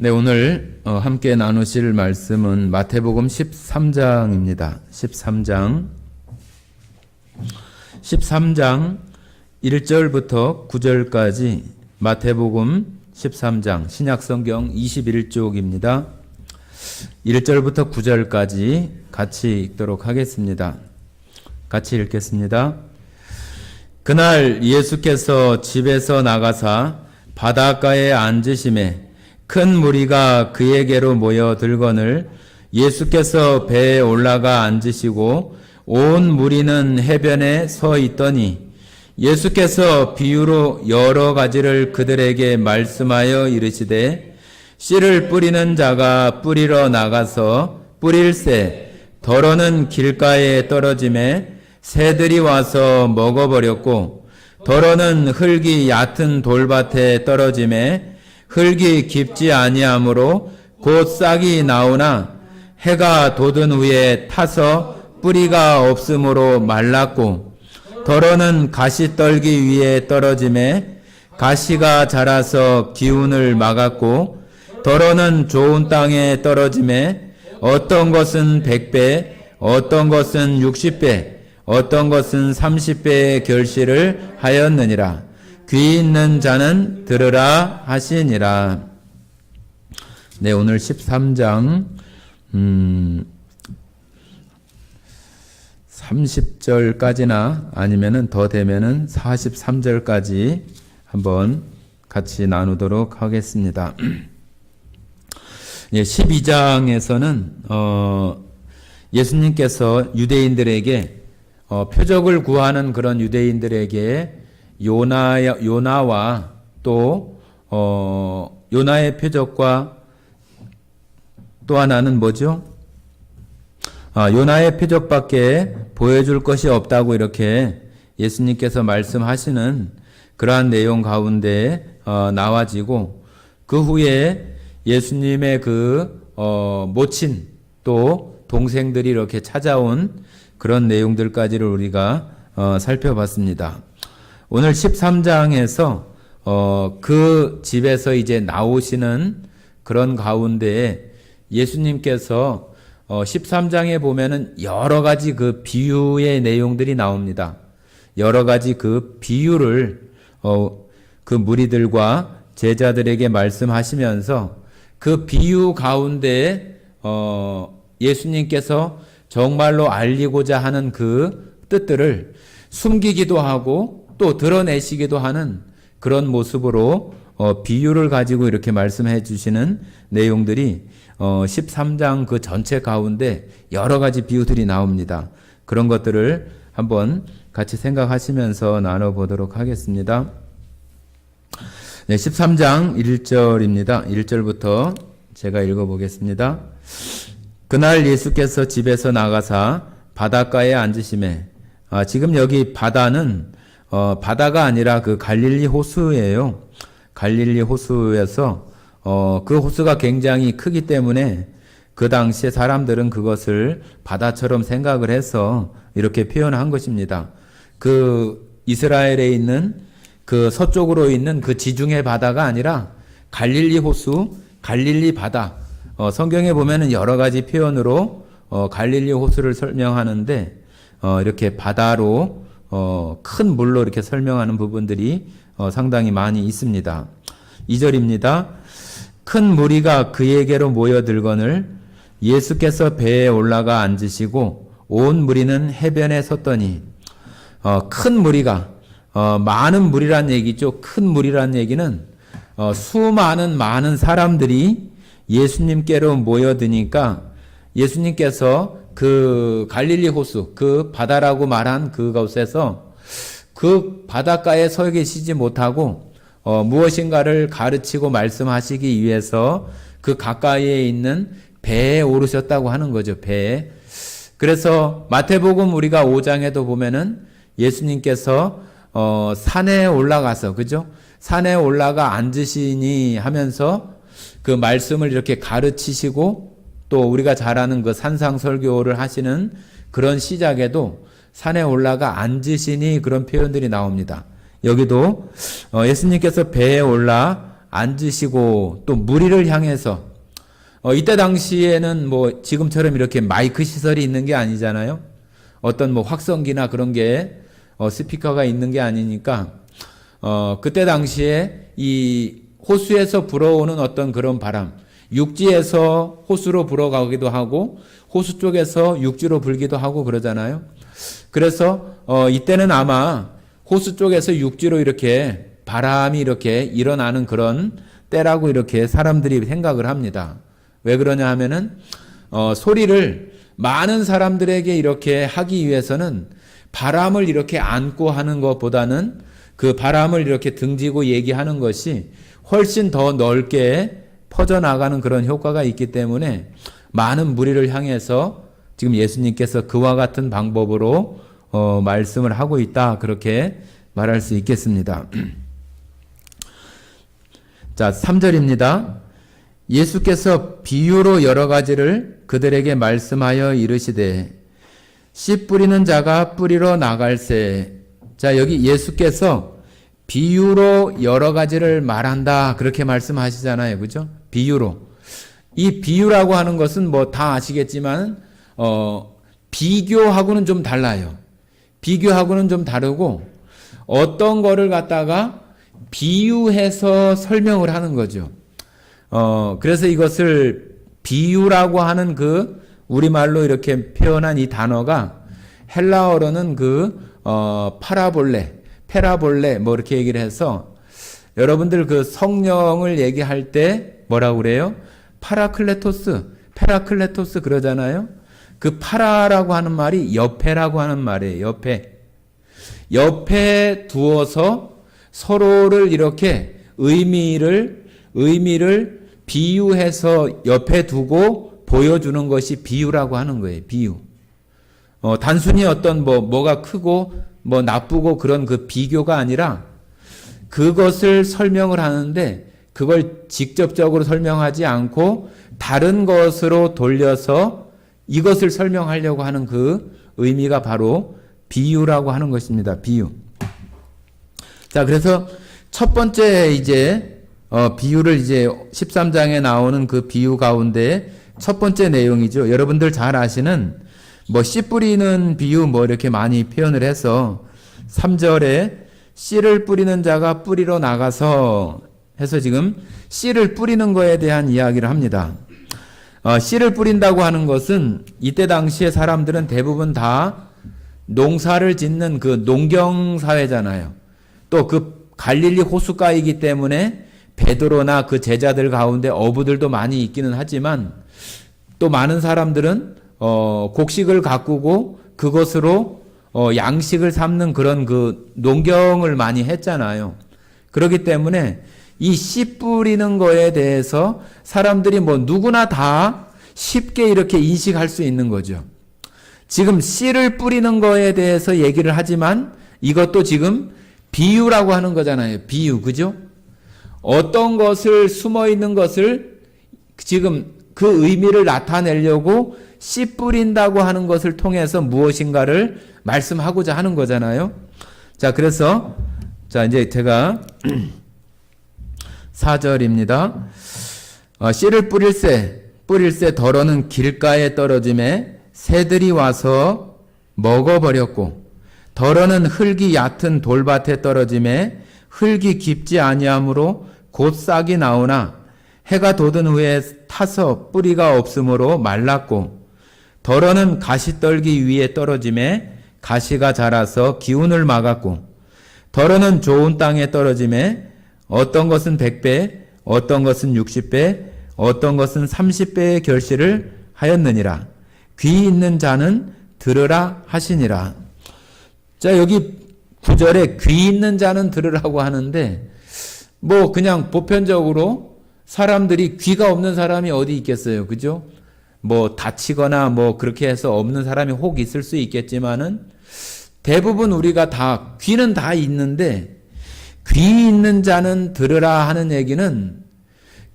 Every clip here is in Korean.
네, 오늘 함께 나누실 말씀은 마태복음 13장입니다. 13장 1절부터 9절까지 마태복음 13장 신약성경 21쪽입니다. 1절부터 9절까지 같이 읽도록 하겠습니다. 같이 읽겠습니다. 그날 예수께서 집에서 나가사 바닷가에 앉으심에 큰 무리가 그에게로 모여들거늘 예수께서 배에 올라가 앉으시고 온 무리는 해변에 서 있더니 예수께서 비유로 여러 가지를 그들에게 말씀하여 이르시되 씨를 뿌리는 자가 뿌리러 나가서 뿌릴새 더러는 길가에 떨어짐에 새들이 와서 먹어버렸고 더러는 흙이 얕은 돌밭에 떨어짐에 흙이 깊지 아니하므로 곧 싹이 나오나 해가 돋은 후에 타서 뿌리가 없으므로 말랐고 더러는 가시떨기 위에 떨어짐에 가시가 자라서 기운을 막았고 더러는 좋은 땅에 떨어짐에 어떤 것은 100배 어떤 것은 60배 어떤 것은 30배의 결실을 하였느니라. 귀 있는 자는 들으라 하시니라. 네, 오늘 13장 30절까지나 아니면은 더 되면은 43절까지 한번 같이 나누도록 하겠습니다. 예, 12장에서는 예수님께서 유대인들에게 표적을 구하는 그런 유대인들에게 요나와 또 요나의 표적과 또 하나는 뭐죠? 요나의 표적밖에 보여줄 것이 없다고 이렇게 예수님께서 말씀하시는 그러한 내용 가운데 나와지고 그 후에 예수님의 그 모친 또 동생들이 이렇게 찾아온 그런 내용들까지를 우리가 살펴봤습니다. 오늘 13장에서 그 집에서 이제 나오시는 그런 가운데에 예수님께서 13장에 보면은 여러 가지 그 비유의 내용들이 나옵니다. 여러 가지 그 비유를 그 무리들과 제자들에게 말씀하시면서 그 비유 가운데 예수님께서 정말로 알리고자 하는 그 뜻들을 숨기기도 하고 또 드러내시기도 하는 그런 모습으로 비유를 가지고 이렇게 말씀해 주시는 내용들이 13장 그 전체 가운데 여러 가지 비유들이 나옵니다. 그런 것들을 한번 같이 생각하시면서 나눠보도록 하겠습니다. 네, 13장 1절입니다. 1절부터 제가 읽어보겠습니다. 그날 예수께서 집에서 나가사 바닷가에 앉으심에 지금 여기 바다는 바다가 아니라 그 갈릴리 호수예요. 갈릴리 호수에서 그 호수가 굉장히 크기 때문에 그 당시에 사람들은 그것을 바다처럼 생각을 해서 이렇게 표현한 것입니다. 그 이스라엘에 있는 그 서쪽으로 있는 그 지중해 바다가 아니라 갈릴리 호수, 갈릴리 바다. 성경에 보면은 여러 가지 표현으로 갈릴리 호수를 설명하는데 이렇게 바다로 큰 물로 이렇게 설명하는 부분들이 상당히 많이 있습니다. 2절입니다. 큰 무리가 그에게로 모여들거늘 예수께서 배에 올라가 앉으시고 온 무리는 해변에 섰더니 큰 무리가 많은 무리란 얘기죠. 큰 무리란 얘기는 수많은 많은 사람들이 예수님께로 모여드니까 예수님께서 그 갈릴리 호수, 그 바다라고 말한 그곳에서 그 바닷가에 서 계시지 못하고 무엇인가를 가르치고 말씀하시기 위해서 그 가까이에 있는 배에 오르셨다고 하는 거죠. 배에. 그래서 마태복음 우리가 5장에도 보면은 예수님께서 산에 올라가서 그죠? 산에 올라가 앉으시니 하면서 그 말씀을 이렇게 가르치시고 또 우리가 잘 아는 그 산상설교를 하시는 그런 시작에도 산에 올라가 앉으시니 그런 표현들이 나옵니다. 여기도 예수님께서 배에 올라 앉으시고 또 무리를 향해서 이때 당시에는 뭐 지금처럼 이렇게 마이크 시설이 있는 게 아니잖아요. 어떤 뭐 확성기나 그런 게 스피커가 있는 게 아니니까 그때 당시에 이 호수에서 불어오는 어떤 그런 바람, 육지에서 호수로 불어가기도 하고 호수 쪽에서 육지로 불기도 하고 그러잖아요. 그래서 이때는 아마 호수 쪽에서 육지로 이렇게 바람이 이렇게 일어나는 그런 때라고 이렇게 사람들이 생각을 합니다. 왜 그러냐 하면은 소리를 많은 사람들에게 이렇게 하기 위해서는 바람을 이렇게 안고 하는 것보다는 그 바람을 이렇게 등지고 얘기하는 것이 훨씬 더 넓게 퍼져나가는 그런 효과가 있기 때문에 많은 무리를 향해서 지금 예수님께서 그와 같은 방법으로 말씀을 하고 있다, 그렇게 말할 수 있겠습니다. 자, 3절입니다. 예수께서 비유로 여러 가지를 그들에게 말씀하여 이르시되 씨 뿌리는 자가 뿌리러 나갈새. 자, 여기 예수께서 비유로 여러 가지를 말한다, 그렇게 말씀하시잖아요. 그죠? 비유로. 이 비유라고 하는 것은 뭐 다 아시겠지만 비교하고는 좀 달라요. 비교하고는 좀 다르고 어떤 거를 갖다가 비유해서 설명을 하는 거죠. 그래서 이것을 비유라고 하는 그 우리말로 이렇게 표현한 이 단어가 헬라어로는 페라볼레 뭐 이렇게 얘기를 해서 여러분들 그 성령을 얘기할 때 뭐라고 그래요? 페라클레토스 그러잖아요. 그 파라라고 하는 말이 옆에라고 하는 말이에요. 옆에 두어서 서로를 이렇게 의미를 비유해서 옆에 두고 보여주는 것이 비유라고 하는 거예요. 비유. 단순히 어떤 뭐가 크고 뭐 나쁘고 그런 그 비교가 아니라 그것을 설명을 하는데 그걸 직접적으로 설명하지 않고 다른 것으로 돌려서 이것을 설명하려고 하는 그 의미가 바로 비유라고 하는 것입니다. 비유. 자, 그래서 첫 번째 이제 비유를 이제 13장에 나오는 그 비유 가운데 첫 번째 내용이죠. 여러분들 잘 아시는 뭐 씨 뿌리는 비유 뭐 이렇게 많이 표현을 해서 3절에 씨를 뿌리는 자가 뿌리러 나가서 해서 지금 씨를 뿌리는 거에 대한 이야기를 합니다. 씨를 뿌린다고 하는 것은 이때 당시에 사람들은 대부분 다 농사를 짓는 그 농경 사회잖아요. 또 그 갈릴리 호숫가이기 때문에 베드로나 그 제자들 가운데 어부들도 많이 있기는 하지만 또 많은 사람들은 곡식을 가꾸고 그것으로 양식을 삼는 그런 그 농경을 많이 했잖아요. 그렇기 때문에 이 씨 뿌리는 거에 대해서 사람들이 뭐 누구나 다 쉽게 이렇게 인식할 수 있는 거죠. 지금 씨를 뿌리는 거에 대해서 얘기를 하지만 이것도 지금 비유라고 하는 거잖아요. 비유, 그죠? 어떤 것을 숨어 있는 것을 지금 그 의미를 나타내려고 씨 뿌린다고 하는 것을 통해서 무엇인가를 말씀하고자 하는 거잖아요. 자, 그래서 자, 이제 제가 4절입니다. 씨를 뿌릴새 덜어는 길가에 떨어짐에 새들이 와서 먹어버렸고 덜어는 흙이 얕은 돌밭에 떨어짐에 흙이 깊지 아니하므로 곧 싹이 나오나 해가 돋은 후에 타서 뿌리가 없으므로 말랐고 덜어는 가시떨기 위에 떨어짐에 가시가 자라서 기운을 막았고 덜어는 좋은 땅에 떨어짐에 어떤 것은 100배, 어떤 것은 60배, 어떤 것은 30배의 결실을 하였느니라. 귀 있는 자는 들으라 하시니라. 자, 여기 9절에 귀 있는 자는 들으라고 하는데 뭐 그냥 보편적으로 사람들이 귀가 없는 사람이 어디 있겠어요. 그죠? 뭐 다치거나 뭐 그렇게 해서 없는 사람이 혹 있을 수 있겠지만은 대부분 우리가 다 귀는 다 있는데 귀 있는 자는 들으라 하는 얘기는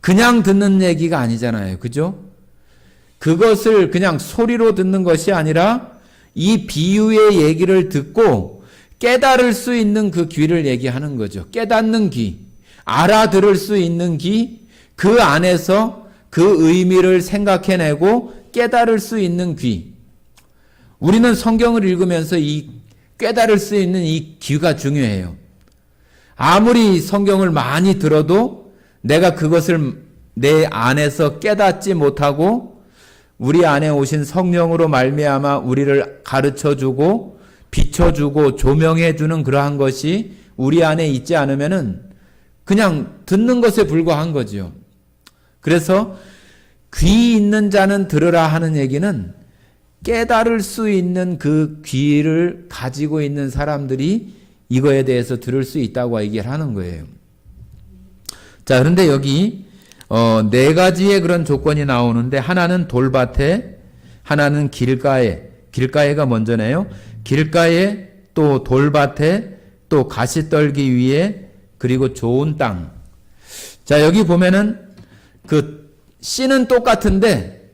그냥 듣는 얘기가 아니잖아요. 그죠? 그것을 그냥 소리로 듣는 것이 아니라 이 비유의 얘기를 듣고 깨달을 수 있는 그 귀를 얘기하는 거죠. 깨닫는 귀. 알아들을 수 있는 귀, 그 안에서 그 의미를 생각해내고 깨달을 수 있는 귀. 우리는 성경을 읽으면서 이 깨달을 수 있는 이 귀가 중요해요. 아무리 성경을 많이 들어도 내가 그것을 내 안에서 깨닫지 못하고 우리 안에 오신 성령으로 말미암아 우리를 가르쳐주고 비춰주고 조명해주는 그러한 것이 우리 안에 있지 않으면은 그냥 듣는 것에 불과한 거죠. 그래서 귀 있는 자는 들으라 하는 얘기는 깨달을 수 있는 그 귀를 가지고 있는 사람들이 이거에 대해서 들을 수 있다고 얘기를 하는 거예요. 자, 그런데 여기 네 가지의 그런 조건이 나오는데 하나는 돌밭에, 하나는 길가에, 길가에가 먼저네요. 길가에, 또 돌밭에, 또 가시떨기 위에, 그리고 좋은 땅. 자, 여기 보면은 그 씨는 똑같은데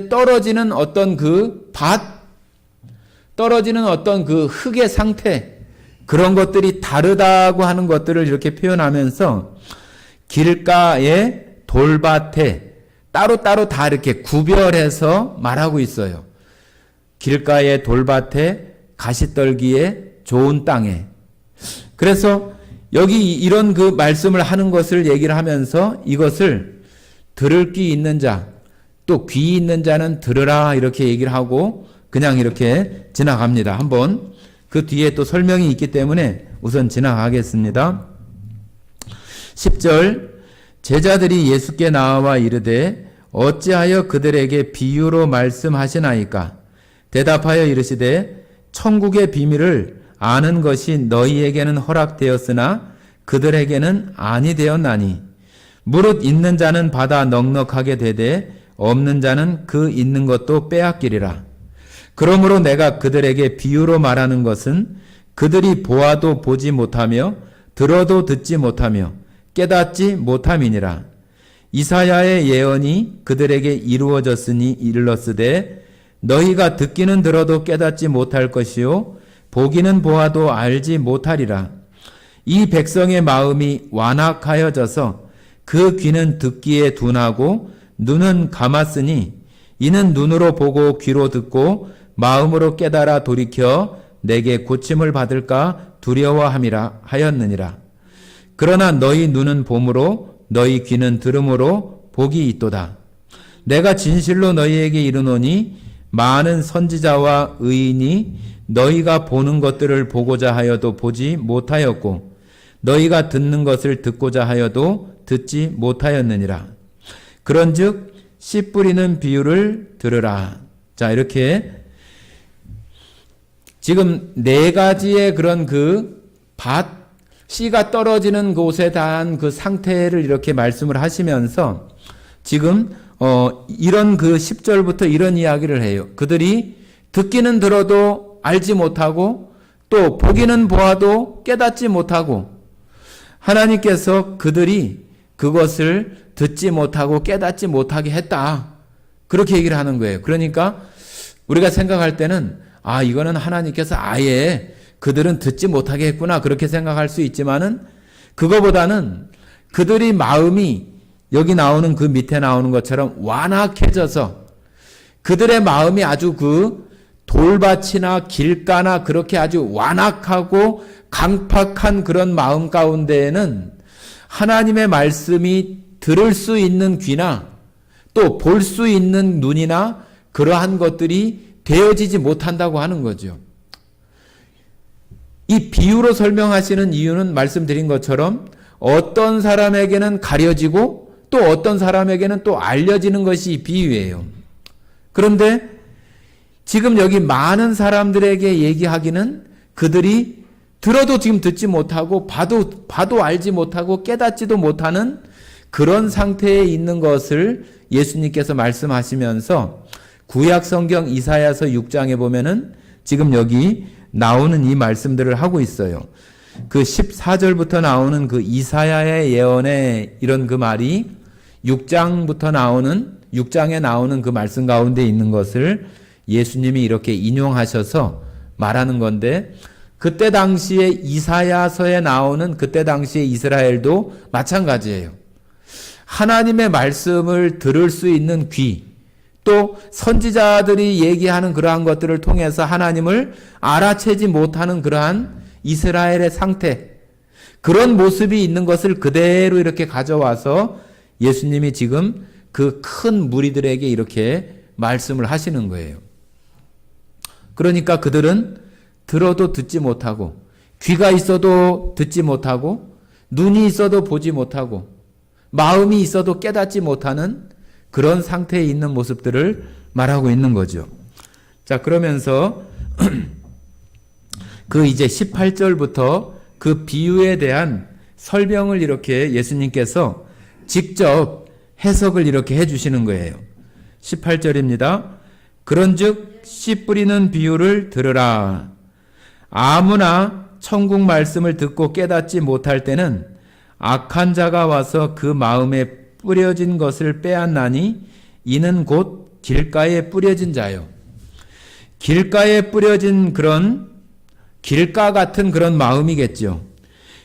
떨어지는 어떤 그 밭, 떨어지는 어떤 그 흙의 상태, 그런 것들이 다르다고 하는 것들을 이렇게 표현하면서 길가에, 돌밭에 따로따로 다 이렇게 구별해서 말하고 있어요. 길가에, 돌밭에, 가시떨기에, 좋은 땅에. 그래서 여기 이런 그 말씀을 하는 것을 얘기를 하면서 이것을 들을 귀 있는 자, 또 귀 있는 자는 들으라 이렇게 얘기를 하고 그냥 이렇게 지나갑니다. 한번 그 뒤에 또 설명이 있기 때문에 우선 지나가겠습니다. 10절, 제자들이 예수께 나와 이르되 어찌하여 그들에게 비유로 말씀하시나이까? 대답하여 이르시되 천국의 비밀을 아는 것이 너희에게는 허락되었으나 그들에게는 아니 되었나니 무릇 있는 자는 받아 넉넉하게 되되 없는 자는 그 있는 것도 빼앗기리라. 그러므로 내가 그들에게 비유로 말하는 것은 그들이 보아도 보지 못하며 들어도 듣지 못하며 깨닫지 못함이니라. 이사야의 예언이 그들에게 이루어졌으니 이르렀으되 너희가 듣기는 들어도 깨닫지 못할 것이요 보기는 보아도 알지 못하리라. 이 백성의 마음이 완악하여져서 그 귀는 듣기에 둔하고 눈은 감았으니 이는 눈으로 보고 귀로 듣고 마음으로 깨달아 돌이켜 내게 고침을 받을까 두려워함이라 하였느니라. 그러나 너희 눈은 봄으로 너희 귀는 들음으로 복이 있도다. 내가 진실로 너희에게 이르노니 많은 선지자와 의인이 너희가 보는 것들을 보고자 하여도 보지 못하였고 너희가 듣는 것을 듣고자 하여도 듣지 못하였느니라. 그런즉 씨 뿌리는 비유를 들으라. 자, 이렇게 지금 네 가지의 그런 그 밭, 씨가 떨어지는 곳에 대한 그 상태를 이렇게 말씀을 하시면서 지금 이런 그 10절부터 이런 이야기를 해요. 그들이 듣기는 들어도 알지 못하고 또 보기는 보아도 깨닫지 못하고 하나님께서 그들이 그것을 듣지 못하고 깨닫지 못하게 했다. 그렇게 얘기를 하는 거예요. 그러니까 우리가 생각할 때는 이거는 하나님께서 아예 그들은 듣지 못하게 했구나 그렇게 생각할 수 있지만은 그거보다는 그들이 마음이 여기 나오는 그 밑에 나오는 것처럼 완악해져서 그들의 마음이 아주 그 돌밭이나 길가나 그렇게 아주 완악하고 강팍한 그런 마음 가운데에는 하나님의 말씀이 들을 수 있는 귀나 또 볼 수 있는 눈이나 그러한 것들이 되어지지 못한다고 하는 거죠. 이 비유로 설명하시는 이유는 말씀드린 것처럼 어떤 사람에게는 가려지고 또 어떤 사람에게는 또 알려지는 것이 비유예요. 그런데 지금 여기 많은 사람들에게 얘기하기는 그들이 들어도 지금 듣지 못하고 봐도 알지 못하고 깨닫지도 못하는 그런 상태에 있는 것을 예수님께서 말씀하시면서 구약 성경 이사야서 6장에 보면은 지금 여기 나오는 이 말씀들을 하고 있어요. 그 14절부터 나오는 그 이사야의 예언의 이런 그 말이 6장에 나오는 그 말씀 가운데 있는 것을 예수님이 이렇게 인용하셔서 말하는 건데 그때 당시에 이사야서에 나오는 그때 당시에 이스라엘도 마찬가지예요. 하나님의 말씀을 들을 수 있는 귀, 또 선지자들이 얘기하는 그러한 것들을 통해서 하나님을 알아채지 못하는 그러한 이스라엘의 상태, 그런 모습이 있는 것을 그대로 이렇게 가져와서 예수님이 지금 그 큰 무리들에게 이렇게 말씀을 하시는 거예요. 그러니까 그들은 들어도 듣지 못하고, 귀가 있어도 듣지 못하고, 눈이 있어도 보지 못하고, 마음이 있어도 깨닫지 못하는 그런 상태에 있는 모습들을 말하고 있는 거죠. 자, 그러면서 그 이제 18절부터 그 비유에 대한 설명을 이렇게 예수님께서 직접 해석을 이렇게 해주시는 거예요. 18절입니다. 그런즉 씨 뿌리는 비유를 들으라. 아무나 천국 말씀을 듣고 깨닫지 못할 때는 악한 자가 와서 그 마음에 뿌려진 것을 빼앗나니 이는 곧 길가에 뿌려진 자요. 길가에 뿌려진 그런 길가 같은 그런 마음이겠죠.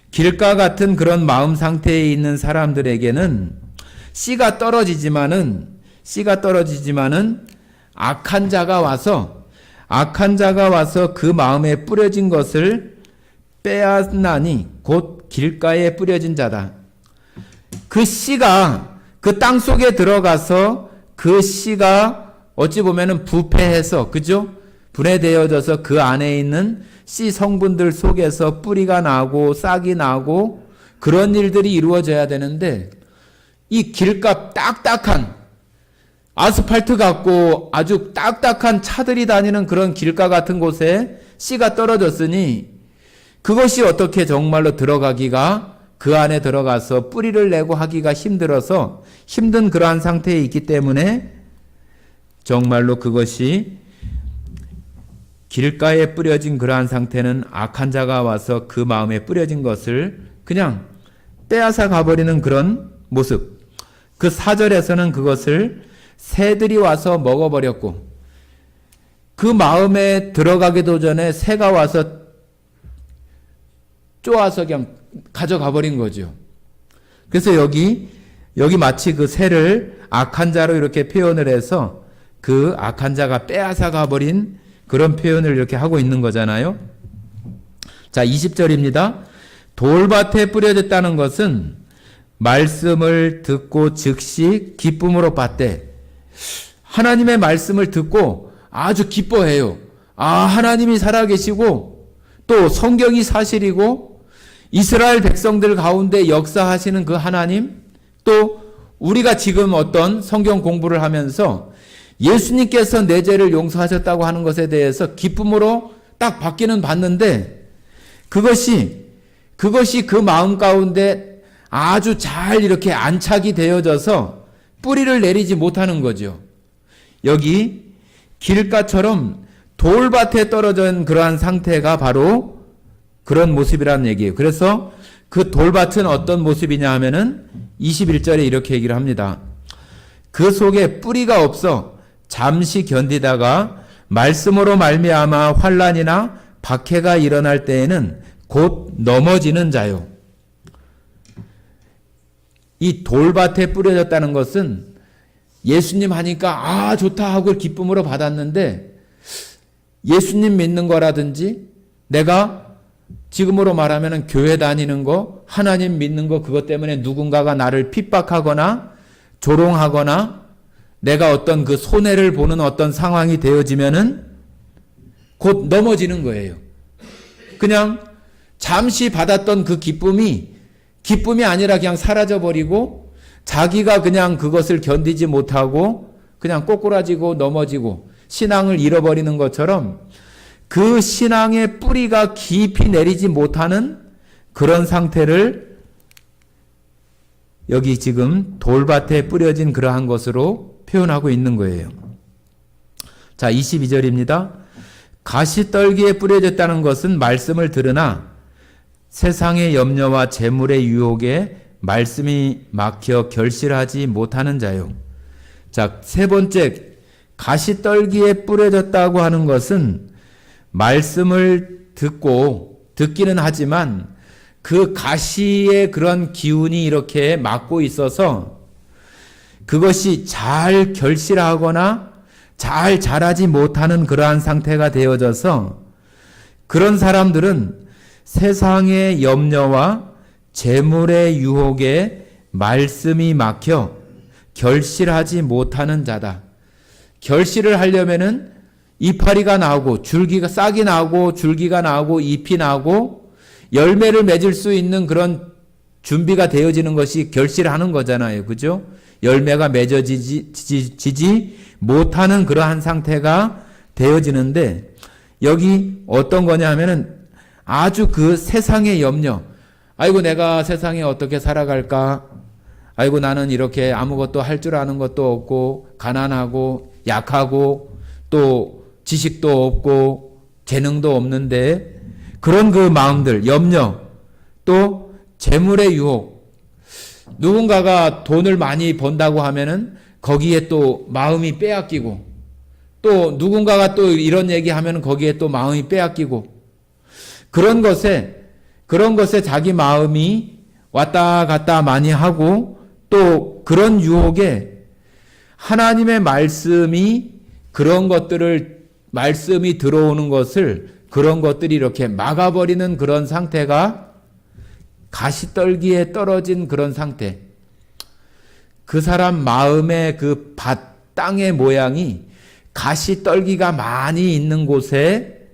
길가 같은 그런 마음 상태에 있는 사람들에게는 씨가 떨어지지만은 악한 자가 와서 그 마음에 뿌려진 것을 빼앗나니 곧 길가에 뿌려진 자다. 그 씨가 그 땅 속에 들어가서 그 씨가 어찌 보면은 부패해서, 그죠? 분해되어져서 그 안에 있는 씨 성분들 속에서 뿌리가 나고 싹이 나고 그런 일들이 이루어져야 되는데, 이 길가 딱딱한 아스팔트 같고 아주 딱딱한 차들이 다니는 그런 길가 같은 곳에 씨가 떨어졌으니 그것이 어떻게 정말로 들어가기가, 그 안에 들어가서 뿌리를 내고 하기가 힘들어서 힘든 그러한 상태에 있기 때문에 정말로 그것이 길가에 뿌려진 그러한 상태는 악한 자가 와서 그 마음에 뿌려진 것을 그냥 빼앗아 가버리는 그런 모습. 그 4절에서는 그것을 새들이 와서 먹어버렸고, 그 마음에 들어가기도 전에 새가 와서 쪼아서 그냥 가져가 버린 거죠. 그래서 여기 마치 그 새를 악한 자로 이렇게 표현을 해서 그 악한 자가 빼앗아 가버린 그런 표현을 이렇게 하고 있는 거잖아요. 자, 20절입니다. 돌밭에 뿌려졌다는 것은 말씀을 듣고 즉시 기쁨으로 받되, 하나님의 말씀을 듣고 아주 기뻐해요. 아, 하나님이 살아계시고 또 성경이 사실이고 이스라엘 백성들 가운데 역사하시는 그 하나님, 또 우리가 지금 어떤 성경 공부를 하면서 예수님께서 내 죄를 용서하셨다고 하는 것에 대해서 기쁨으로 딱 받기는 받는데, 그것이 그 마음 가운데 아주 잘 이렇게 안착이 되어져서 뿌리를 내리지 못하는 거죠. 여기 길가처럼 돌밭에 떨어진 그러한 상태가 바로 그런 모습이라는 얘기예요. 그래서 그 돌밭은 어떤 모습이냐 하면은 21절에 이렇게 얘기를 합니다. 그 속에 뿌리가 없어 잠시 견디다가 말씀으로 말미암아 환난이나 박해가 일어날 때에는 곧 넘어지는 자요. 이 돌밭에 뿌려졌다는 것은 예수님 하니까 아 좋다 하고 기쁨으로 받았는데, 예수님 믿는 거라든지 내가 지금으로 말하면 교회 다니는 거, 하나님 믿는 거, 그것 때문에 누군가가 나를 핍박하거나 조롱하거나 내가 어떤 그 손해를 보는 어떤 상황이 되어지면은 곧 넘어지는 거예요. 그냥 잠시 받았던 그 기쁨이 아니라 그냥 사라져버리고 자기가 그냥 그것을 견디지 못하고 그냥 꼬꾸라지고 넘어지고 신앙을 잃어버리는 것처럼 그 신앙의 뿌리가 깊이 내리지 못하는 그런 상태를 여기 지금 돌밭에 뿌려진 그러한 것으로 표현하고 있는 거예요. 자, 22절입니다. 가시떨기에 뿌려졌다는 것은 말씀을 들으나 세상의 염려와 재물의 유혹에 말씀이 막혀 결실하지 못하는 자요. 자, 세 번째, 가시떨기에 뿌려졌다고 하는 것은 말씀을 듣고 듣기는 하지만 그 가시의 그런 기운이 이렇게 막고 있어서 그것이 잘 결실하거나 잘 자라지 못하는 그러한 상태가 되어져서 그런 사람들은 세상의 염려와 재물의 유혹에 말씀이 막혀 결실하지 못하는 자다. 결실을 하려면은 이파리가 나오고 줄기가 싹이 나오고 줄기가 나오고 잎이 나오고 열매를 맺을 수 있는 그런 준비가 되어지는 것이 결실하는 거잖아요. 그죠? 열매가 맺어지지 못하는 그러한 상태가 되어지는데 여기 어떤 거냐 하면은 아주 그 세상의 염려. 아이고 내가 세상에 어떻게 살아갈까? 아이고 나는 이렇게 아무것도 할 줄 아는 것도 없고 가난하고 약하고 또 지식도 없고 재능도 없는데 그런 그 마음들, 염려, 또 재물의 유혹. 누군가가 돈을 많이 번다고 하면은 거기에 또 마음이 빼앗기고 또 누군가가 또 이런 얘기 하면은 거기에 또 마음이 빼앗기고 그런 것에 자기 마음이 왔다 갔다 많이 하고 또 그런 유혹에 하나님의 말씀이 그런 것들을 말씀이 들어오는 것을 그런 것들이 이렇게 막아버리는 그런 상태가 가시떨기에 떨어진 그런 상태. 그 사람 마음의 그 땅의 모양이 가시떨기가 많이 있는 곳에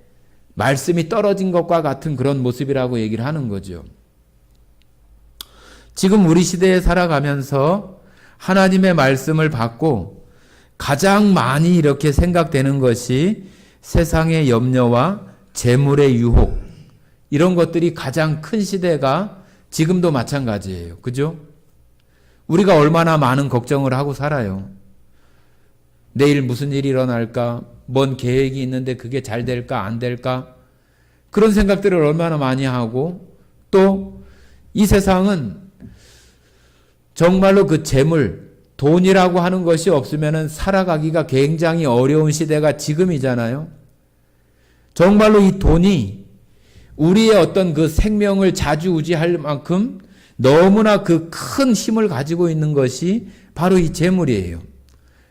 말씀이 떨어진 것과 같은 그런 모습이라고 얘기를 하는 거죠. 지금 우리 시대에 살아가면서 하나님의 말씀을 받고 가장 많이 이렇게 생각되는 것이 세상의 염려와 재물의 유혹, 이런 것들이 가장 큰 시대가 지금도 마찬가지예요. 그죠? 우리가 얼마나 많은 걱정을 하고 살아요. 내일 무슨 일이 일어날까? 뭔 계획이 있는데 그게 잘 될까? 안 될까? 그런 생각들을 얼마나 많이 하고 또 이 세상은 정말로 그 재물, 돈이라고 하는 것이 없으면 살아가기가 굉장히 어려운 시대가 지금이잖아요. 정말로 이 돈이 우리의 어떤 그 생명을 좌지우지할 만큼 너무나 그 큰 힘을 가지고 있는 것이 바로 이 재물이에요.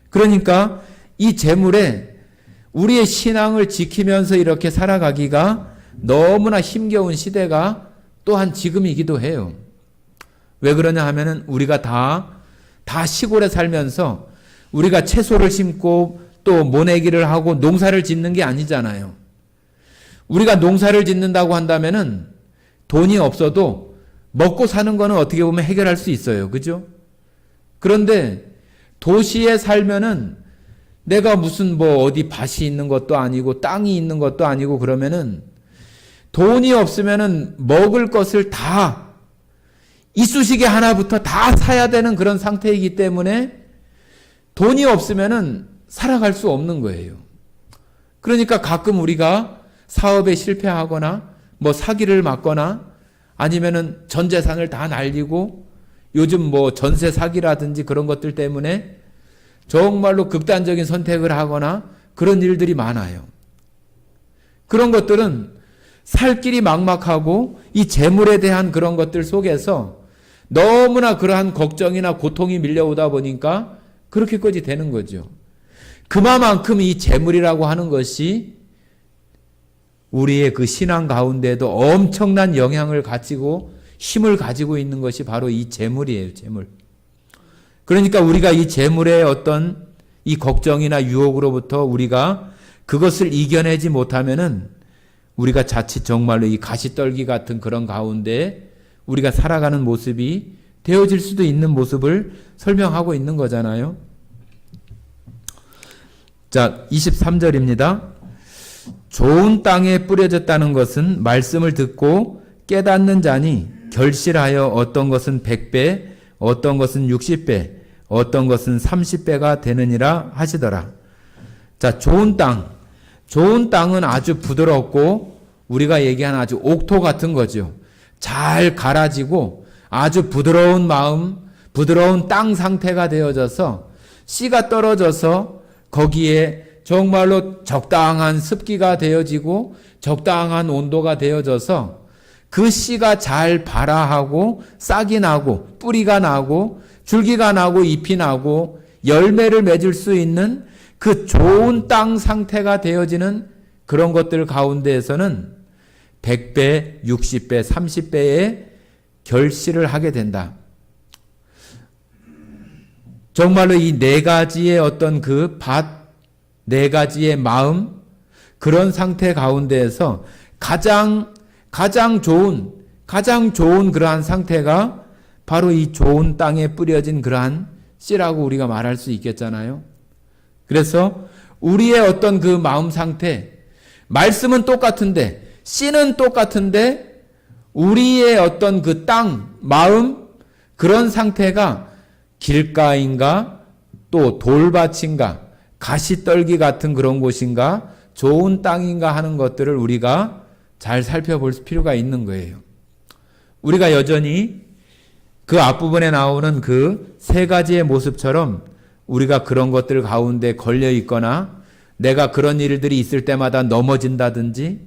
그러니까 이 재물에 우리의 신앙을 지키면서 이렇게 살아가기가 너무나 힘겨운 시대가 또한 지금이기도 해요. 왜 그러냐 하면은 우리가 다 시골에 살면서 우리가 채소를 심고 또 모내기를 하고 농사를 짓는 게 아니잖아요. 우리가 농사를 짓는다고 한다면은 돈이 없어도 먹고 사는 거는 어떻게 보면 해결할 수 있어요. 그죠? 그런데 도시에 살면은 내가 무슨 뭐 어디 밭이 있는 것도 아니고 땅이 있는 것도 아니고 그러면은 돈이 없으면은 먹을 것을 다 이쑤시개 하나부터 다 사야 되는 그런 상태이기 때문에 돈이 없으면은 살아갈 수 없는 거예요. 그러니까 가끔 우리가 사업에 실패하거나 뭐 사기를 맞거나 아니면은 전 재산을 다 날리고 요즘 뭐 전세 사기라든지 그런 것들 때문에 정말로 극단적인 선택을 하거나 그런 일들이 많아요. 그런 것들은 살 길이 막막하고 이 재물에 대한 그런 것들 속에서 너무나 그러한 걱정이나 고통이 밀려오다 보니까 그렇게까지 되는 거죠. 그만큼 이 재물이라고 하는 것이 우리의 그 신앙 가운데도 엄청난 영향을 가지고 힘을 가지고 있는 것이 바로 이 재물이에요. 재물. 그러니까 우리가 이 재물의 어떤 이 걱정이나 유혹으로부터 우리가 그것을 이겨내지 못하면은 우리가 자칫 정말로 이 가시떨기 같은 그런 가운데 우리가 살아가는 모습이 되어질 수도 있는 모습을 설명하고 있는 거잖아요. 자, 23절입니다. 좋은 땅에 뿌려졌다는 것은 말씀을 듣고 깨닫는 자니 결실하여 어떤 것은 100배, 어떤 것은 60배, 어떤 것은 30배가 되느니라 하시더라. 자, 좋은 땅. 좋은 땅은 아주 부드럽고 우리가 얘기하는 아주 옥토 같은 거죠. 잘 갈아지고 아주 부드러운 마음, 부드러운 땅 상태가 되어져서 씨가 떨어져서 거기에 정말로 적당한 습기가 되어지고 적당한 온도가 되어져서 그 씨가 잘 발아하고 싹이 나고 뿌리가 나고 줄기가 나고 잎이 나고 열매를 맺을 수 있는 그 좋은 땅 상태가 되어지는 그런 것들 가운데에서는 100배, 60배, 30배의 결실을 하게 된다. 정말로 이 네 가지의 어떤 그 밭, 네 가지의 마음, 그런 상태 가운데에서 가장 좋은 그러한 상태가 바로 이 좋은 땅에 뿌려진 그러한 씨라고 우리가 말할 수 있겠잖아요. 그래서 우리의 어떤 그 마음 상태, 말씀은 똑같은데, 씨는 똑같은데, 우리의 어떤 그 땅, 마음, 그런 상태가 길가인가, 또 돌밭인가, 가시떨기 같은 그런 곳인가, 좋은 땅인가 하는 것들을 우리가 잘 살펴볼 필요가 있는 거예요. 우리가 여전히 그 앞부분에 나오는 그 세 가지의 모습처럼 우리가 그런 것들 가운데 걸려 있거나 내가 그런 일들이 있을 때마다 넘어진다든지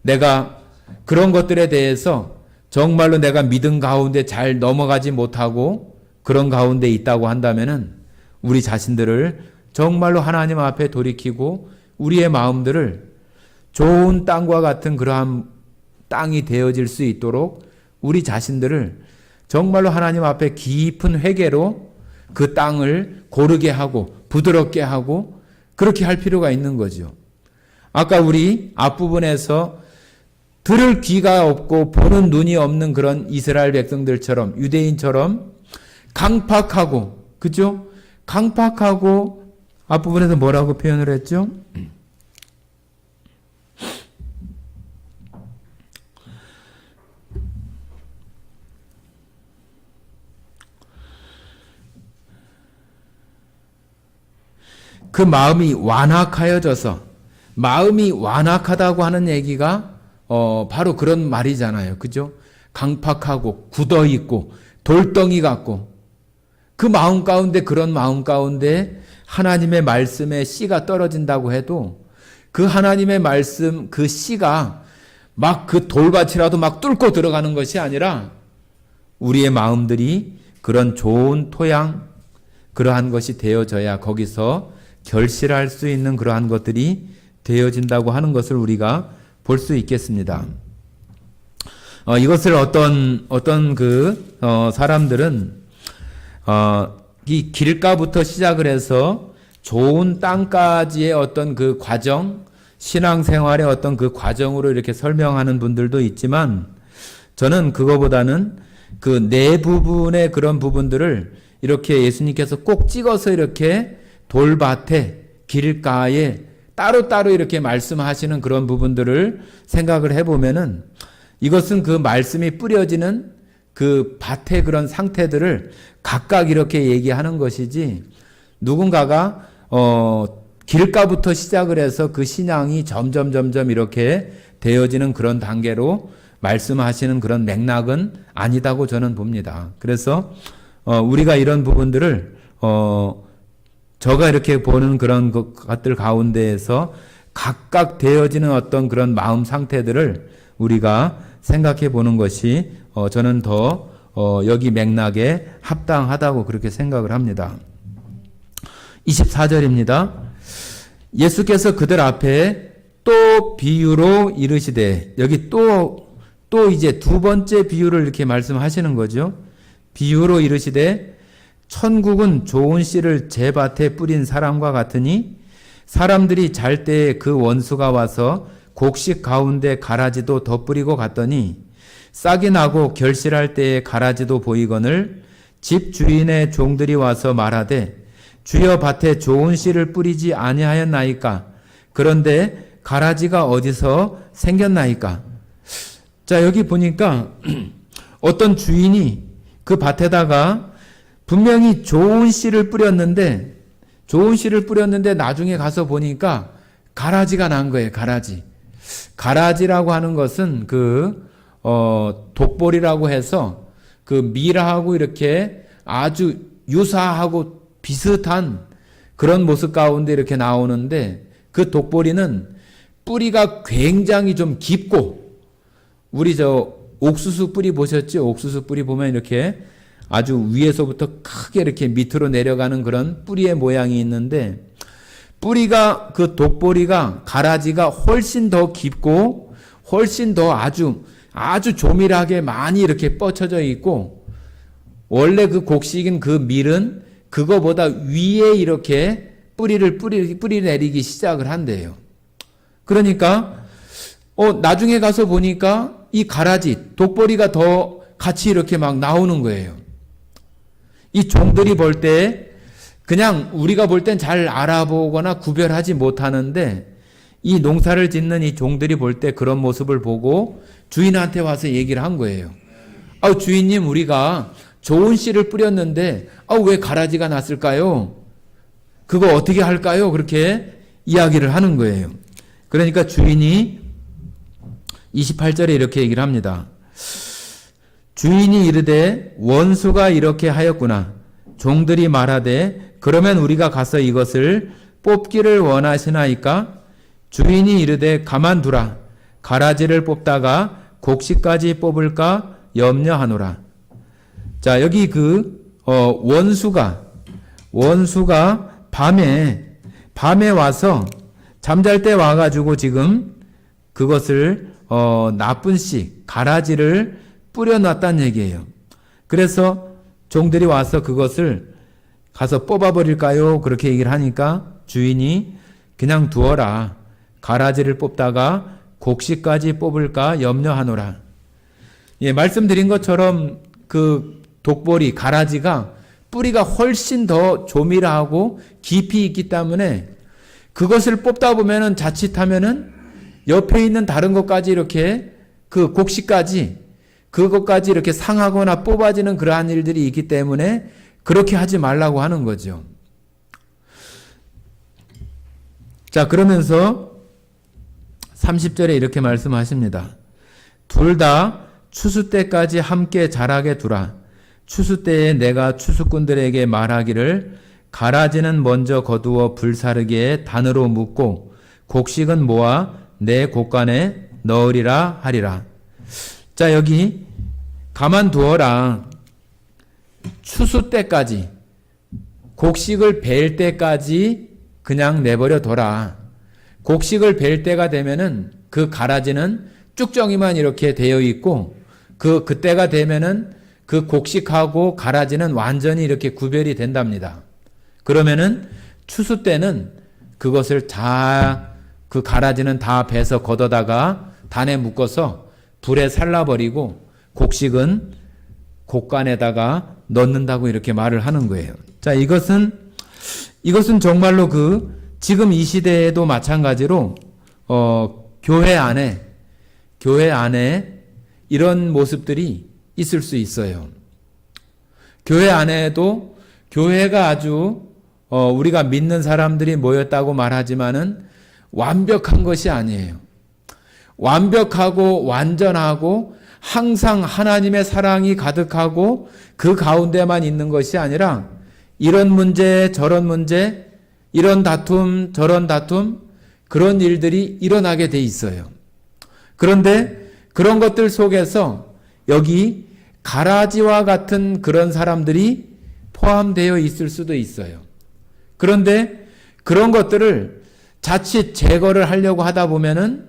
내가 그런 것들에 대해서 정말로 내가 믿음 가운데 잘 넘어가지 못하고 그런 가운데 있다고 한다면은 우리 자신들을 정말로 하나님 앞에 돌이키고 우리의 마음들을 좋은 땅과 같은 그러한 땅이 되어질 수 있도록 우리 자신들을 정말로 하나님 앞에 깊은 회개로 그 땅을 고르게 하고 부드럽게 하고 그렇게 할 필요가 있는 거죠. 아까 우리 앞부분에서 들을 귀가 없고 보는 눈이 없는 그런 이스라엘 백성들처럼 유대인처럼 강팍하고 그죠? 강팍하고 앞부분에서 뭐라고 표현을 했죠? 그 마음이 완악하여져서 마음이 완악하다고 하는 얘기가 바로 그런 말이잖아요. 그죠? 강팍하고 굳어있고 돌덩이 같고 그 마음 가운데 그런 마음 가운데 하나님의 말씀에 씨가 떨어진다고 해도 그 하나님의 말씀 그 씨가 막 그 돌밭이라도 막 뚫고 들어가는 것이 아니라 우리의 마음들이 그런 좋은 토양 그러한 것이 되어져야 거기서 결실할 수 있는 그러한 것들이 되어진다고 하는 것을 우리가 볼 수 있겠습니다. 이것을 어떤 그 사람들은 이 길가부터 시작을 해서 좋은 땅까지의 어떤 그 과정, 신앙생활의 어떤 그 과정으로 이렇게 설명하는 분들도 있지만 저는 그거보다는 그 네 부분의 그런 부분들을 이렇게 예수님께서 꼭 찍어서 이렇게 돌밭에 길가에 따로따로 이렇게 말씀하시는 그런 부분들을 생각을 해보면은 이것은 그 말씀이 뿌려지는 그 밭의 그런 상태들을 각각 이렇게 얘기하는 것이지 누군가가 길가부터 시작을 해서 그 신앙이 점점 이렇게 되어지는 그런 단계로 말씀하시는 그런 맥락은 아니다고 저는 봅니다. 그래서 우리가 이런 부분들을 저가 이렇게 보는 그런 것들 가운데에서 각각 되어지는 어떤 그런 마음 상태들을 우리가 생각해 보는 것이 저는 더 여기 맥락에 합당하다고 그렇게 생각을 합니다. 24절입니다. 예수께서 그들 앞에 또 비유로 이르시되 여기 또 이제 두 번째 비유를 이렇게 말씀하시는 거죠. 비유로 이르시되 천국은 좋은 씨를 제 밭에 뿌린 사람과 같으니 사람들이 잘 때에 그 원수가 와서 곡식 가운데 가라지도 덧뿌리고 갔더니 싹이 나고 결실할 때에 가라지도 보이거늘 집 주인의 종들이 와서 말하되 주여 밭에 좋은 씨를 뿌리지 아니하였나이까 그런데 가라지가 어디서 생겼나이까. 자 여기 보니까 어떤 주인이 그 밭에다가 분명히 좋은 씨를 뿌렸는데 나중에 가서 보니까 가라지가 난 거예요. 가라지라고 하는 것은 독보리라고 해서 그 밀하고 이렇게 아주 유사하고 비슷한 그런 모습 가운데 이렇게 나오는데 그 독보리는 뿌리가 굉장히 좀 깊고 우리 옥수수 뿌리 보셨죠? 옥수수 뿌리 보면 이렇게 아주 위에서부터 크게 이렇게 밑으로 내려가는 그런 뿌리의 모양이 있는데, 뿌리가, 그 독보리가, 가라지가 훨씬 더 깊고 훨씬 더 아주 조밀하게 많이 이렇게 뻗쳐져 있고, 원래 그 곡식인 그 밀은 그거보다 위에 이렇게 뿌리 내리기 시작을 한대요. 그러니까 나중에 가서 보니까 이 가라지, 독보리가 더 같이 이렇게 막 나오는 거예요. 이 종들이 볼 때 그냥 우리가 볼 땐 잘 알아보거나 구별하지 못하는데, 이 농사를 짓는 이 종들이 볼 때 그런 모습을 보고 주인한테 와서 얘기를 한 거예요. 주인님, 우리가 좋은 씨를 뿌렸는데 왜 가라지가 났을까요? 그거 어떻게 할까요? 그렇게 이야기를 하는 거예요. 그러니까 주인이 28절에 이렇게 얘기를 합니다. 주인이 이르되 원수가 이렇게 하였구나. 종들이 말하되 그러면 우리가 가서 이것을 뽑기를 원하시나이까? 주인이 이르되 가만두라. 가라지를 뽑다가 곡식까지 뽑을까 염려하노라. 자, 여기 원수가 밤에 와서 잠잘 때 와가지고 지금 그것을 나쁜 씨, 가라지를 뿌려놨다는 얘기예요. 그래서 종들이 와서 그것을 가서 뽑아버릴까요? 그렇게 얘기를 하니까 주인이 그냥 두어라. 가라지를 뽑다가 곡식까지 뽑을까 염려하노라. 예, 말씀드린 것처럼 그 독보리, 가라지가 뿌리가 훨씬 더 조밀하고 깊이 있기 때문에 그것을 뽑다 보면은 자칫하면은 옆에 있는 다른 것까지 이렇게 그 곡식까지 그것까지 이렇게 상하거나 뽑아지는 그러한 일들이 있기 때문에 그렇게 하지 말라고 하는 거죠. 자, 그러면서 30절에 이렇게 말씀하십니다. 둘 다 추수 때까지 함께 자라게 두라. 추수 때에 내가 추수꾼들에게 말하기를 가라지는 먼저 거두어 불사르기에 단으로 묶고 곡식은 모아 내 곡간에 넣으리라 하리라. 자, 여기 가만두어라. 추수 때까지, 곡식을 벨 때까지 그냥 내버려 둬라. 곡식을 벨 때가 되면은 그 가라지는 쭉정이만 이렇게 되어 있고, 그때가 되면은 그 곡식하고 가라지는 완전히 이렇게 구별이 된답니다. 그러면은 추수 때는 그것을 그 가라지는 다 베서 걷어다가 단에 묶어서 불에 살라버리고 곡식은 곡간에다가 넣는다고 이렇게 말을 하는 거예요. 자, 이것은 정말로 지금 이 시대에도 마찬가지로 교회 안에 이런 모습들이 있을 수 있어요. 교회 안에도 교회가 아주 우리가 믿는 사람들이 모였다고 말하지만은 완벽한 것이 아니에요. 완벽하고 완전하고 항상 하나님의 사랑이 가득하고 그 가운데만 있는 것이 아니라 이런 문제 저런 문제, 이런 다툼 저런 다툼, 그런 일들이 일어나게 돼 있어요. 그런데 그런 것들 속에서 여기 가라지와 같은 그런 사람들이 포함되어 있을 수도 있어요. 그런데 그런 것들을 자칫 제거를 하려고 하다 보면은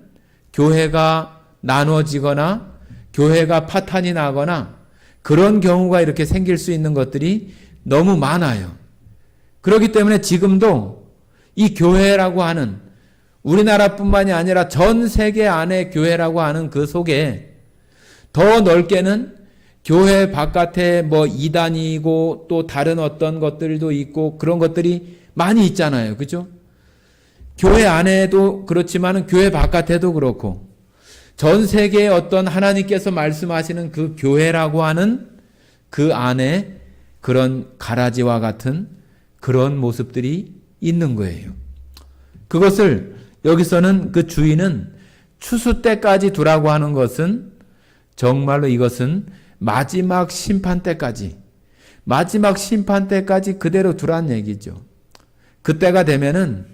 교회가 나눠지거나 교회가 파탄이 나거나 그런 경우가 이렇게 생길 수 있는 것들이 너무 많아요. 그렇기 때문에 지금도 이 교회라고 하는, 우리나라뿐만이 아니라 전 세계 안에 교회라고 하는 그 속에 더 넓게는 교회 바깥에 뭐 이단이고 또 다른 어떤 것들도 있고 그런 것들이 많이 있잖아요. 그죠? 교회 안에도 그렇지만 교회 바깥에도 그렇고 전 세계의 어떤 하나님께서 말씀하시는 그 교회라고 하는 그 안에 그런 가라지와 같은 그런 모습들이 있는 거예요. 그것을 여기서는 그 주인은 추수 때까지 두라고 하는 것은 정말로 이것은 마지막 심판 때까지 그대로 두란 얘기죠. 그때가 되면은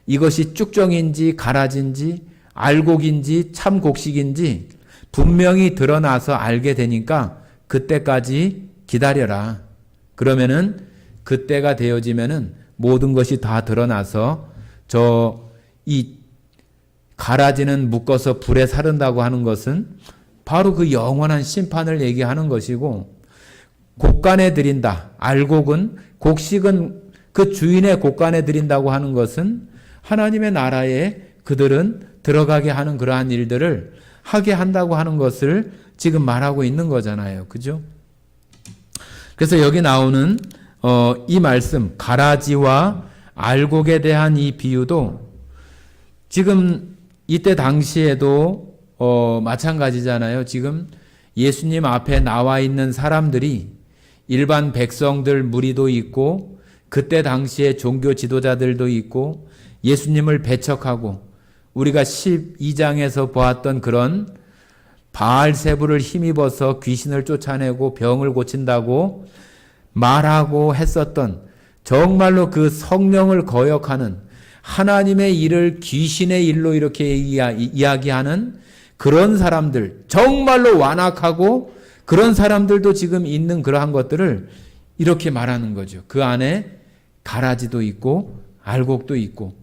이것이 쭉정인지 가라지인지 알곡인지 참곡식인지 분명히 드러나서 알게 되니까 그때까지 기다려라. 그러면은 그때가 되어지면은 모든 것이 다 드러나서 이 가라지는 묶어서 불에 사른다고 하는 것은 바로 그 영원한 심판을 얘기하는 것이고, 곡간에 드린다. 알곡은, 곡식은 그 주인의 곡간에 드린다고 하는 것은 하나님의 나라에 그들은 들어가게 하는 그러한 일들을 하게 한다고 하는 것을 지금 말하고 있는 거잖아요. 그죠? 그래서 여기 나오는 이 말씀, 가라지와 알곡에 대한 이 비유도 지금 이때 당시에도 마찬가지잖아요. 지금 예수님 앞에 나와 있는 사람들이 일반 백성들 무리도 있고, 그때 당시에 종교 지도자들도 있고, 예수님을 배척하고, 우리가 12장에서 보았던 그런 바알세부를 힘입어서 귀신을 쫓아내고 병을 고친다고 말하고 했었던, 정말로 그 성령을 거역하는, 하나님의 일을 귀신의 일로 이렇게 이야기하는 그런 사람들, 정말로 완악하고 그런 사람들도 지금 있는 그러한 것들을 이렇게 말하는 거죠. 그 안에 가라지도 있고 알곡도 있고,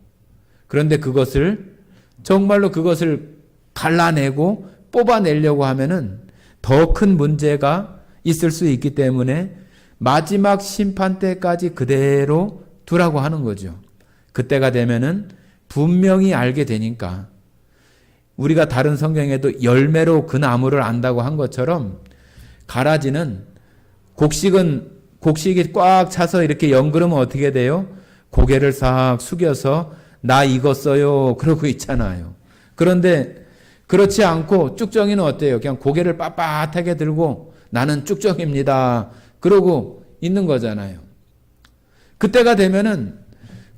그런데 정말로 그것을 갈라내고 뽑아내려고 하면은 더 큰 문제가 있을 수 있기 때문에 마지막 심판 때까지 그대로 두라고 하는 거죠. 그때가 되면은 분명히 알게 되니까, 우리가 다른 성경에도 열매로 그 나무를 안다고 한 것처럼, 가라지는, 곡식이 꽉 차서 이렇게 연 그러면 어떻게 돼요? 고개를 싹 숙여서 나 익었어요 그러고 있잖아요. 그런데 그렇지 않고 쭉정이는 어때요? 그냥 고개를 빳빳하게 들고 나는 쭉정입니다 그러고 있는 거잖아요. 그때가 되면은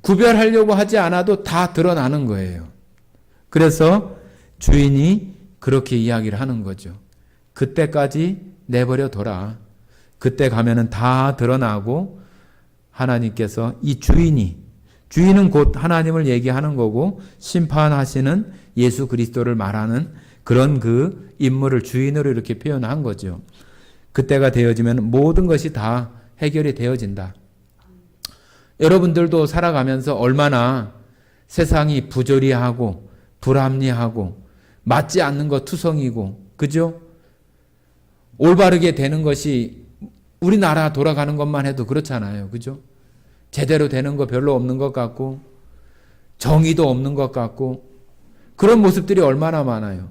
구별하려고 하지 않아도 다 드러나는 거예요. 그래서 주인이 그렇게 이야기를 하는 거죠. 그때까지 내버려 둬라. 그때 가면은 다 드러나고, 하나님께서 이 주인은 곧 하나님을 얘기하는 거고, 심판하시는 예수 그리스도를 말하는 그런 그 인물을 주인으로 이렇게 표현한 거죠. 그때가 되어지면 모든 것이 다 해결이 되어진다. 여러분들도 살아가면서 얼마나 세상이 부조리하고 불합리하고 맞지 않는 것 투성이고, 그죠? 올바르게 되는 것이, 우리나라 돌아가는 것만 해도 그렇잖아요. 그죠? 제대로 되는 거 별로 없는 것 같고, 정의도 없는 것 같고, 그런 모습들이 얼마나 많아요.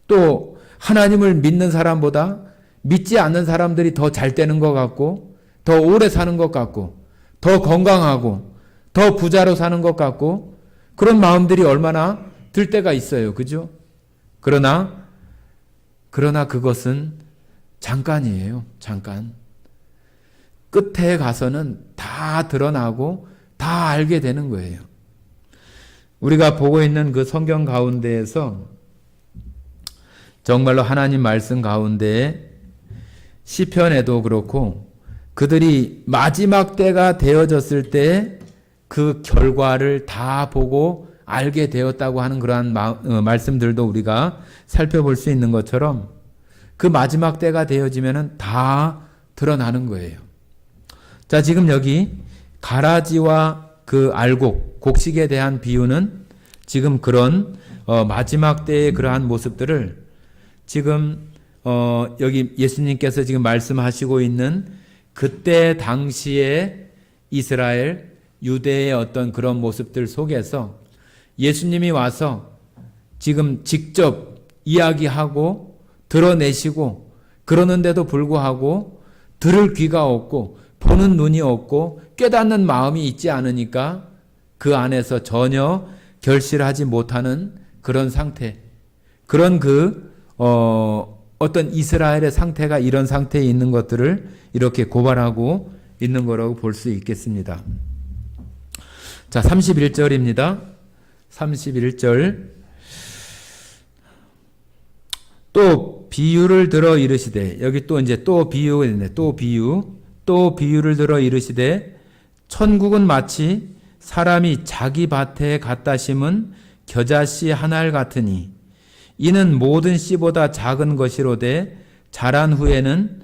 또 하나님을 믿는 사람보다 믿지 않는 사람들이 더 잘 되는 것 같고, 더 오래 사는 것 같고, 더 건강하고, 더 부자로 사는 것 같고, 그런 마음들이 얼마나 들 때가 있어요. 그죠? 그러나 그것은 잠깐이에요. 잠깐. 끝에 가서는 다 드러나고 다 알게 되는 거예요. 우리가 보고 있는 그 성경 가운데에서 정말로 하나님 말씀 가운데 시편에도 그렇고, 그들이 마지막 때가 되어졌을 때 그 결과를 다 보고 알게 되었다고 하는 그러한 말씀들도 우리가 살펴볼 수 있는 것처럼, 그 마지막 때가 되어지면은 다 드러나는 거예요. 자, 지금 여기 가라지와 그 알곡, 곡식에 대한 비유는 지금 그런 마지막 때의 그러한 모습들을 지금 여기 예수님께서 지금 말씀하시고 있는 그때 당시에 이스라엘, 유대의 어떤 그런 모습들 속에서 예수님이 와서 지금 직접 이야기하고 드러내시고, 그러는데도 불구하고 들을 귀가 없고 보는 눈이 없고 깨닫는 마음이 있지 않으니까 그 안에서 전혀 결실하지 못하는 그런 상태, 그런 어떤 이스라엘의 상태가 이런 상태에 있는 것들을 이렇게 고발하고 있는 거라고 볼 수 있겠습니다. 자, 31절입니다. 31절. 또 비유를 들어 이르시되, 여기 또 이제 또 비유가 있네. 또 비유를 들어 이르시되, 천국은 마치 사람이 자기 밭에 갖다 심은 겨자씨 한 알 같으니, 이는 모든 씨보다 작은 것이로되 자란 후에는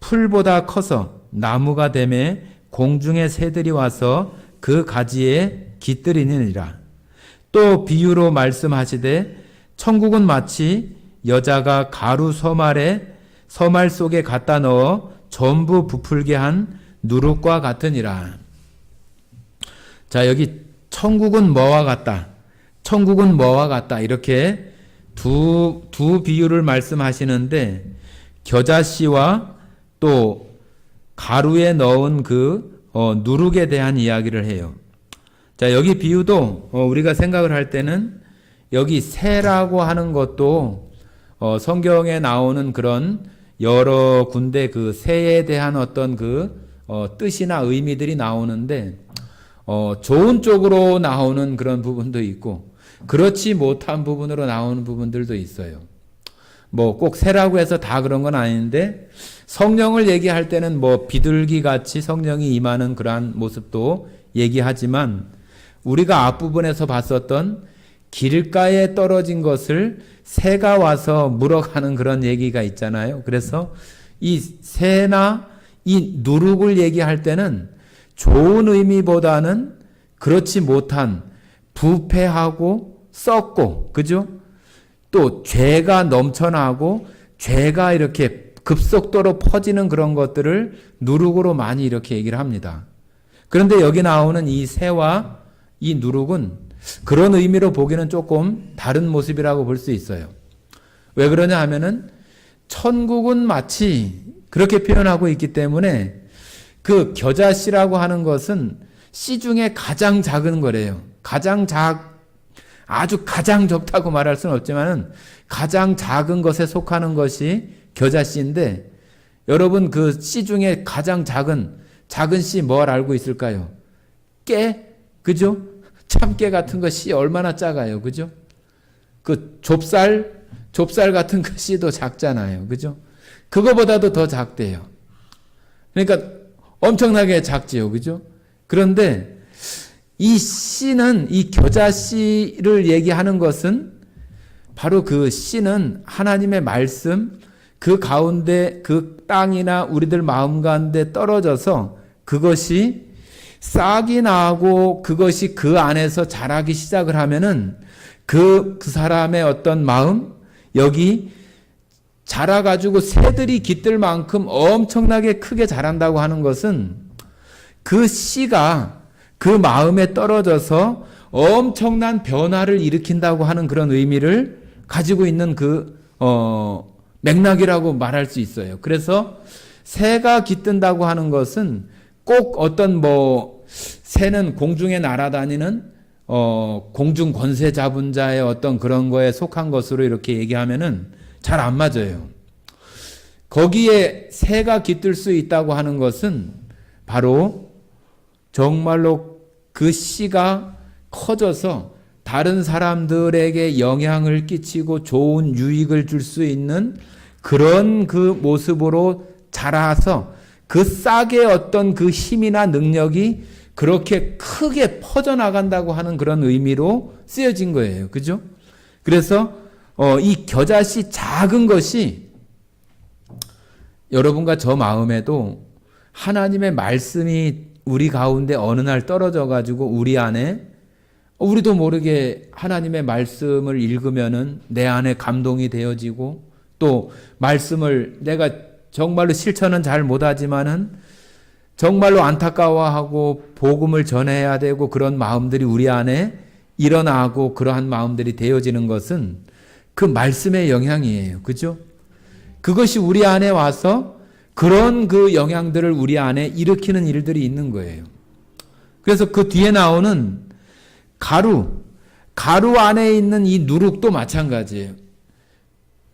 풀보다 커서 나무가 되매 공중의 새들이 와서 그 가지에 깃들이니라. 또 비유로 말씀하시되 천국은 마치 여자가 가루 서말 속에 갖다 넣어 전부 부풀게 한 누룩과 같으니라. 자, 여기 천국은 뭐와 같다. 천국은 뭐와 같다. 이렇게 두 비유를 말씀하시는데 겨자씨와 또 가루에 넣은 그 누룩에 대한 이야기를 해요. 자, 여기 비유도 우리가 생각을 할 때는 여기 새라고 하는 것도 성경에 나오는 그런 여러 군데 그 새에 대한 어떤 그 뜻이나 의미들이 나오는데 좋은 쪽으로 나오는 그런 부분도 있고 그렇지 못한 부분으로 나오는 부분들도 있어요. 뭐 꼭 새라고 해서 다 그런 건 아닌데 성령을 얘기할 때는 뭐 비둘기 같이 성령이 임하는 그러한 모습도 얘기하지만 우리가 앞부분에서 봤었던 길가에 떨어진 것을 새가 와서 물어가는 그런 얘기가 있잖아요. 그래서 이 새나 이 누룩을 얘기할 때는 좋은 의미보다는 그렇지 못한 부패하고 썩고, 그죠? 또 죄가 넘쳐나고 죄가 이렇게 급속도로 퍼지는 그런 것들을 누룩으로 많이 이렇게 얘기를 합니다. 그런데 여기 나오는 이 새와 이 누룩은 그런 의미로 보기는 조금 다른 모습이라고 볼 수 있어요. 왜 그러냐 하면은 천국은 마치 그렇게 표현하고 있기 때문에 그 겨자씨라고 하는 것은 씨 중에 가장 작은 거래요. 아주 가장 적다고 말할 수는 없지만은 가장 작은 것에 속하는 것이 겨자씨인데 여러분 그 씨 중에 가장 작은 씨 뭘 알고 있을까요? 깨? 그죠? 참깨 같은 거 씨 얼마나 작아요. 그죠? 그 좁쌀 같은 거 씨도 작잖아요. 그죠? 그거보다도 더 작대요. 그러니까 엄청나게 작지요. 그죠? 그런데 이 씨는 이 겨자씨를 얘기하는 것은 바로 그 씨는 하나님의 말씀 그 가운데 그 땅이나 우리들 마음 가운데 떨어져서 그것이 싹이 나고 그것이 그 안에서 자라기 시작을 하면은 그 사람의 어떤 마음 여기 자라가지고 새들이 깃들 만큼 엄청나게 크게 자란다고 하는 것은 그 씨가 그 마음에 떨어져서 엄청난 변화를 일으킨다고 하는 그런 의미를 가지고 있는 그 맥락이라고 말할 수 있어요. 그래서 새가 깃든다고 하는 것은 꼭 어떤 새는 공중에 날아다니는 공중 권세 잡은 자의 어떤 그런 거에 속한 것으로 이렇게 얘기하면은 잘 안 맞아요. 거기에 새가 깃들 수 있다고 하는 것은 바로 정말로 그 씨가 커져서 다른 사람들에게 영향을 끼치고 좋은 유익을 줄 수 있는 그런 그 모습으로 자라서 그 싹의 어떤 그 힘이나 능력이 그렇게 크게 퍼져나간다고 하는 그런 의미로 쓰여진 거예요. 그죠? 그래서 이 겨자씨 작은 것이 여러분과 저 마음에도 하나님의 말씀이 우리 가운데 어느 날 떨어져 가지고 우리 안에 우리도 모르게 하나님의 말씀을 읽으면은 내 안에 감동이 되어지고 또 말씀을 내가 정말로 실천은 잘 못하지만은 정말로 안타까워하고 복음을 전해야 되고 그런 마음들이 우리 안에 일어나고 그러한 마음들이 되어지는 것은 그 말씀의 영향이에요. 그죠? 그것이 우리 안에 와서 그런 그 영향들을 우리 안에 일으키는 일들이 있는 거예요. 그래서 그 뒤에 나오는 가루 안에 있는 이 누룩도 마찬가지예요.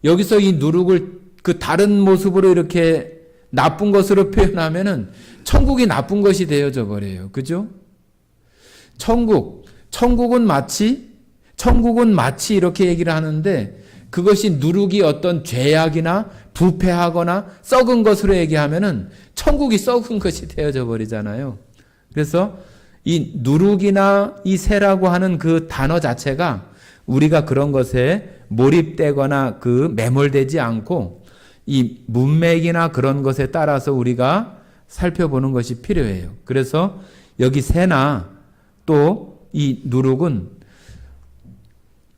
여기서 이 누룩을 그 다른 모습으로 이렇게 나쁜 것으로 표현하면은 천국이 나쁜 것이 되어져 버려요. 그죠? 천국은 마치 이렇게 얘기를 하는데 그것이 누룩이 어떤 죄악이나 부패하거나 썩은 것으로 얘기하면은 천국이 썩은 것이 되어져 버리잖아요. 그래서 이 누룩이나 이 새라고 하는 그 단어 자체가 우리가 그런 것에 몰입되거나 매몰되지 않고 이 문맥이나 그런 것에 따라서 우리가 살펴보는 것이 필요해요. 그래서 여기 새나 또 이 누룩은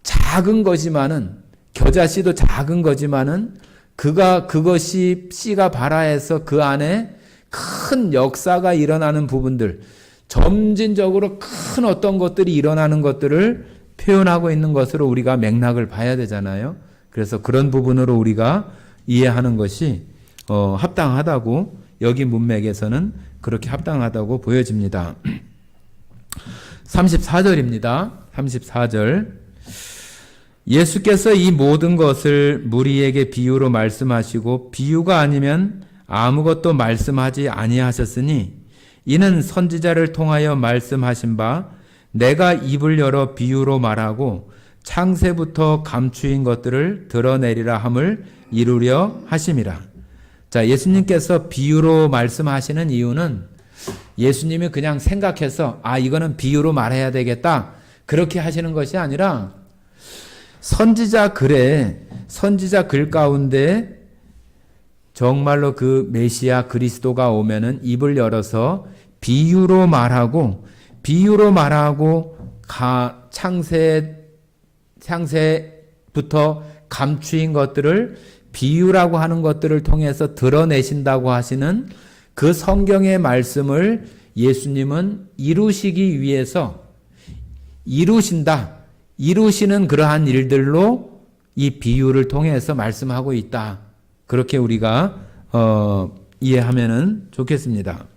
작은 거지만은 겨자씨도 작은 거지만은 그것이 씨가 발화해서 그 안에 큰 역사가 일어나는 부분들, 점진적으로 큰 어떤 것들이 일어나는 것들을 표현하고 있는 것으로 우리가 맥락을 봐야 되잖아요. 그래서 그런 부분으로 우리가 이해하는 것이 합당하다고, 여기 문맥에서는 그렇게 합당하다고 보여집니다. 34절입니다. 34절. 예수께서 이 모든 것을 무리에게 비유로 말씀하시고 비유가 아니면 아무것도 말씀하지 아니하셨으니 이는 선지자를 통하여 말씀하신 바 내가 입을 열어 비유로 말하고 창세부터 감추인 것들을 드러내리라 함을 이루려 하심이라. 자, 예수님께서 비유로 말씀하시는 이유는 예수님이 그냥 생각해서 이거는 비유로 말해야 되겠다 그렇게 하시는 것이 아니라 선지자 글 가운데 정말로 그 메시아 그리스도가 오면은 입을 열어서 비유로 말하고 창세부터 감추인 것들을 비유라고 하는 것들을 통해서 드러내신다고 하시는 그 성경의 말씀을 예수님은 이루시기 위해서 이루시는 그러한 일들로 이 비유를 통해서 말씀하고 있다. 그렇게 우리가 이해하면은 좋겠습니다.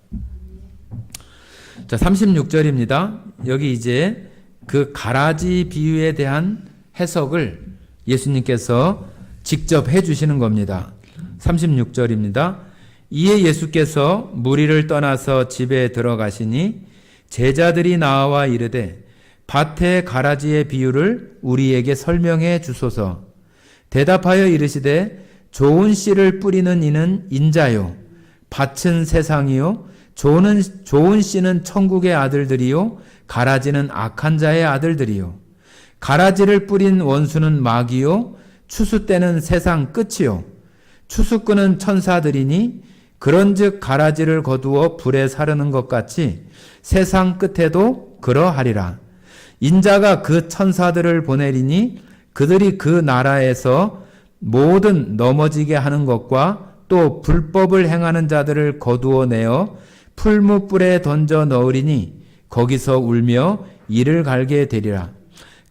자, 36절입니다. 여기 이제 그 가라지 비유에 대한 해석을 예수님께서 직접 해 주시는 겁니다. 36절입니다. 이에 예수께서 무리를 떠나서 집에 들어가시니 제자들이 나와 이르되 밭의 가라지의 비유를 우리에게 설명해 주소서. 대답하여 이르시되 좋은 씨를 뿌리는 이는 인자요 밭은 세상이요 좋은 씨는 천국의 아들들이요 가라지는 악한 자의 아들들이요 가라지를 뿌린 원수는 마귀요 추수 때는 세상 끝이요 추수 끄는 천사들이니 그런즉 가라지를 거두어 불에 사르는 것 같이 세상 끝에도 그러하리라. 인자가 그 천사들을 보내리니 그들이 그 나라에서 모든 넘어지게 하는 것과 또 불법을 행하는 자들을 거두어 내어 풀무불에 던져 넣으리니 거기서 울며 이를 갈게 되리라.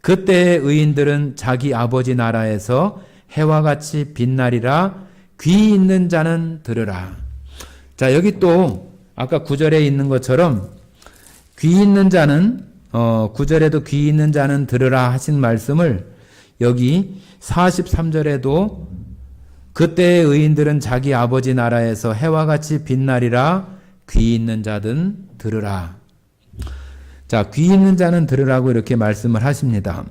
그때의 의인들은 자기 아버지 나라에서 해와 같이 빛나리라. 귀 있는 자는 들으라. 자, 여기 또 아까 9절에 있는 것처럼 귀 있는 자는 9절에도 귀 있는 자는 들으라 하신 말씀을 여기 43절에도 그때의 의인들은 자기 아버지 나라에서 해와 같이 빛나리라. 귀 있는 자든 들으라. 자, 귀 있는 자는 들으라고 이렇게 말씀을 하십니다.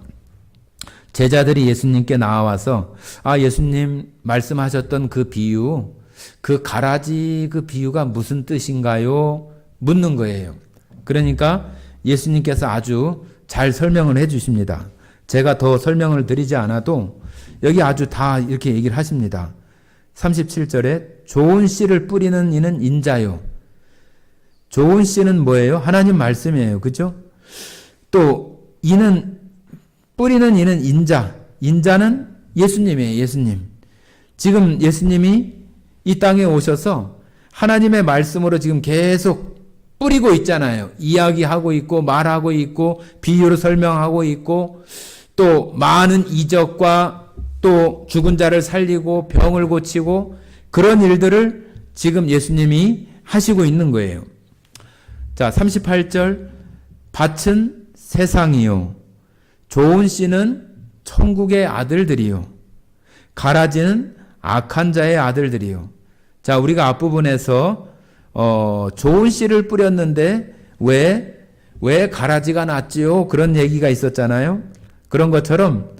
제자들이 예수님께 나와서 예수님 말씀하셨던 그 비유, 그 가라지 그 비유가 무슨 뜻인가요? 묻는 거예요. 그러니까 예수님께서 아주 잘 설명을 해 주십니다. 제가 더 설명을 드리지 않아도 여기 아주 다 이렇게 얘기를 하십니다. 37절에 좋은 씨를 뿌리는 이는 인자요. 좋은 씨는 뭐예요? 하나님 말씀이에요. 그죠? 또 뿌리는 이는 인자. 인자는 예수님이에요. 예수님. 지금 예수님이 이 땅에 오셔서 하나님의 말씀으로 지금 계속 뿌리고 있잖아요. 이야기하고 있고 말하고 있고 비유로 설명하고 있고 또 많은 이적과 또 죽은 자를 살리고 병을 고치고 그런 일들을 지금 예수님이 하시고 있는 거예요. 자, 38절 밭은 세상이요 좋은 씨는 천국의 아들들이요 가라지는 악한 자의 아들들이요. 자, 우리가 앞부분에서 좋은 씨를 뿌렸는데 왜 가라지가 났지요? 그런 얘기가 있었잖아요. 그런 것처럼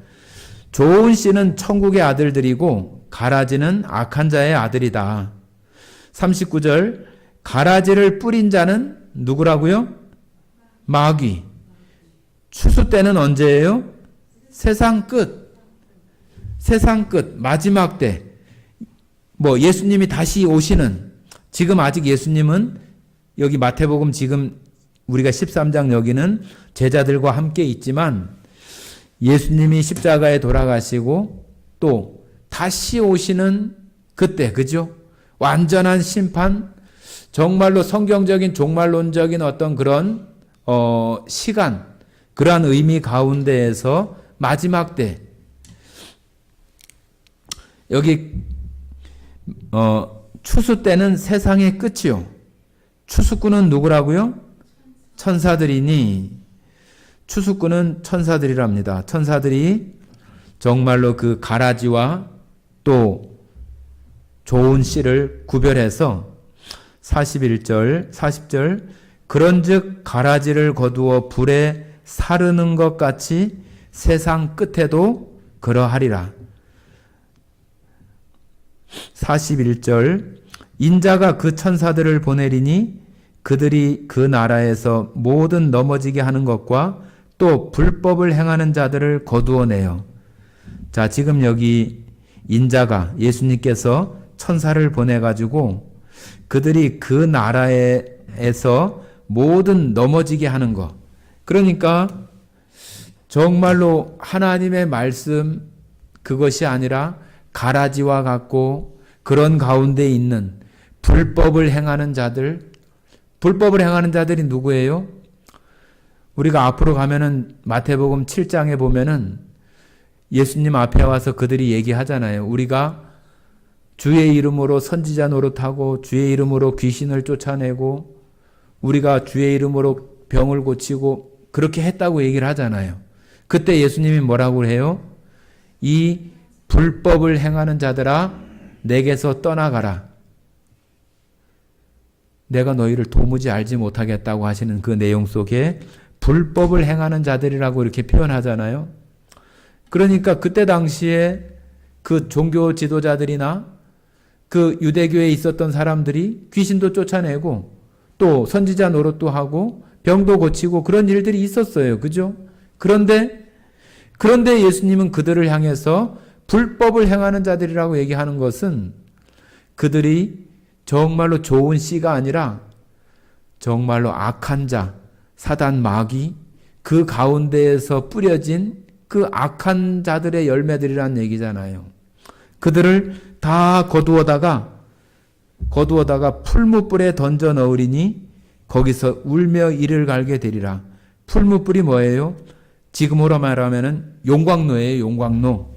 좋은 씨는 천국의 아들들이고 가라지는 악한 자의 아들이다. 39절 가라지를 뿌린 자는 누구라고요? 마귀. 추수 때는 언제예요? 세상 끝, 세상 끝, 마지막 때, 뭐 예수님이 다시 오시는, 지금 아직 예수님은 여기 마태복음 지금 우리가 13장 여기는 제자들과 함께 있지만 예수님이 십자가에 돌아가시고 또 다시 오시는 그때, 그죠? 완전한 심판, 정말로 성경적인 종말론적인 어떤 그런 시간, 그러한 의미 가운데에서 마지막 때, 여기 추수 때는 세상의 끝이요. 추수꾼은 누구라고요? 천사들이니, 추수꾼은 천사들이랍니다. 천사들이 정말로 그 가라지와 또 좋은 씨를 구별해서 41절, 40절, 그런즉 가라지를 거두어 불에 사르는 것 같이 세상 끝에도 그러하리라. 41절, 인자가 그 천사들을 보내리니 그들이 그 나라에서 모든 넘어지게 하는 것과 또 불법을 행하는 자들을 거두어내요. 자, 지금 여기 인자가 예수님께서 천사를 보내가지고 그들이 그 나라에서 모든 넘어지게 하는 것. 그러니까 정말로 하나님의 말씀 그것이 아니라 가라지와 같고 그런 가운데 있는 불법을 행하는 자들, 불법을 행하는 자들이 누구예요? 우리가 앞으로 가면은 마태복음 7장에 보면은 예수님 앞에 와서 그들이 얘기하잖아요. 우리가 주의 이름으로 선지자 노릇하고 주의 이름으로 귀신을 쫓아내고 우리가 주의 이름으로 병을 고치고 그렇게 했다고 얘기를 하잖아요. 그때 예수님이 뭐라고 해요? 이 불법을 행하는 자들아 내게서 떠나가라. 내가 너희를 도무지 알지 못하겠다고 하시는 그 내용 속에 불법을 행하는 자들이라고 이렇게 표현하잖아요. 그러니까 그때 당시에 그 종교 지도자들이나 그 유대교에 있었던 사람들이 귀신도 쫓아내고 또 선지자 노릇도 하고 병도 고치고 그런 일들이 있었어요. 그죠? 그런데 예수님은 그들을 향해서 불법을 행하는 자들이라고 얘기하는 것은 그들이 정말로 좋은 씨가 아니라 정말로 악한 자, 사단 마귀, 그 가운데에서 뿌려진 그 악한 자들의 열매들이란 얘기잖아요. 그들을 다 거두어다가 풀무불에 던져 넣으리니 거기서 울며 이를 갈게 되리라. 풀무불이 뭐예요? 지금으로 말하면은 용광로예요, 용광로.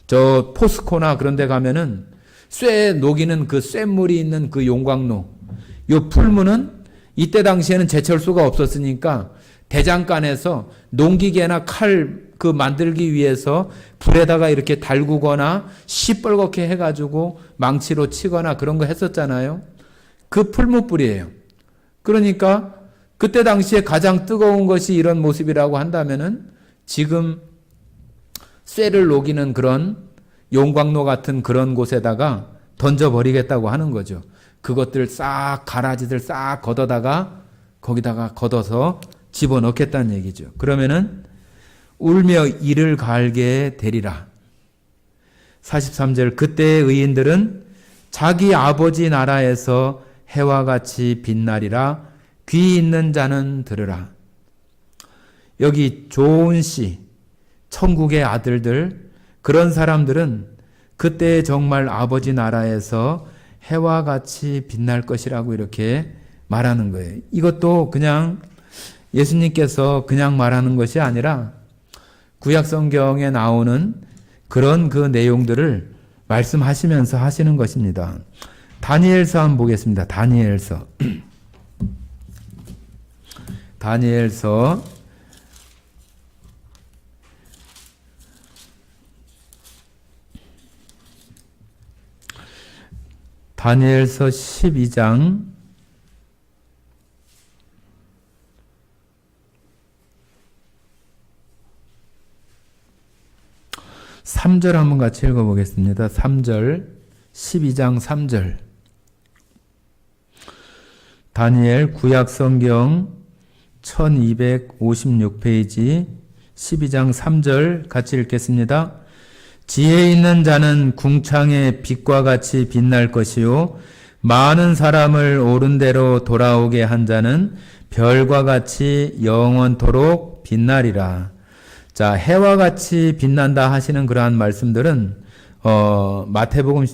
저 포스코나 그런 데 가면은 쇠 녹이는 그 쇳물이 있는 그 용광로. 요 풀무는 이때 당시에는 제철소가 없었으니까 대장간에서 농기계나 칼 그 만들기 위해서 불에다가 이렇게 달구거나 시뻘겋게 해가지고 망치로 치거나 그런 거 했었잖아요. 그 풀무불이에요. 그러니까 그때 당시에 가장 뜨거운 것이 이런 모습이라고 한다면은 지금 쇠를 녹이는 그런 용광로 같은 그런 곳에다가 던져버리겠다고 하는 거죠. 그것들 싹 가라지들 싹 걷어다가 거기다가 걷어서 집어넣겠다는 얘기죠. 그러면은 울며 이를 갈게 되리라. 43절, 그때의 의인들은 자기 아버지 나라에서 해와 같이 빛나리라. 귀 있는 자는 들으라. 여기 좋은 씨, 천국의 아들들, 그런 사람들은 그때 정말 아버지 나라에서 해와 같이 빛날 것이라고 이렇게 말하는 거예요. 이것도 그냥 예수님께서 그냥 말하는 것이 아니라 구약 성경에 나오는 그런 그 내용들을 말씀하시면서 하시는 것입니다. 다니엘서 한번 보겠습니다. 다니엘서. 다니엘서 12장 3절 한번 같이 읽어보겠습니다. 3절, 12장 3절. 다니엘 구약성경 1256페이지 12장 3절 같이 읽겠습니다. 지혜 있는 자는 궁창의 빛과 같이 빛날 것이요 많은 사람을 옳은 대로 돌아오게 한 자는 별과 같이 영원토록 빛나리라. 자, 해와 같이 빛난다 하시는 그러한 말씀들은 마태복음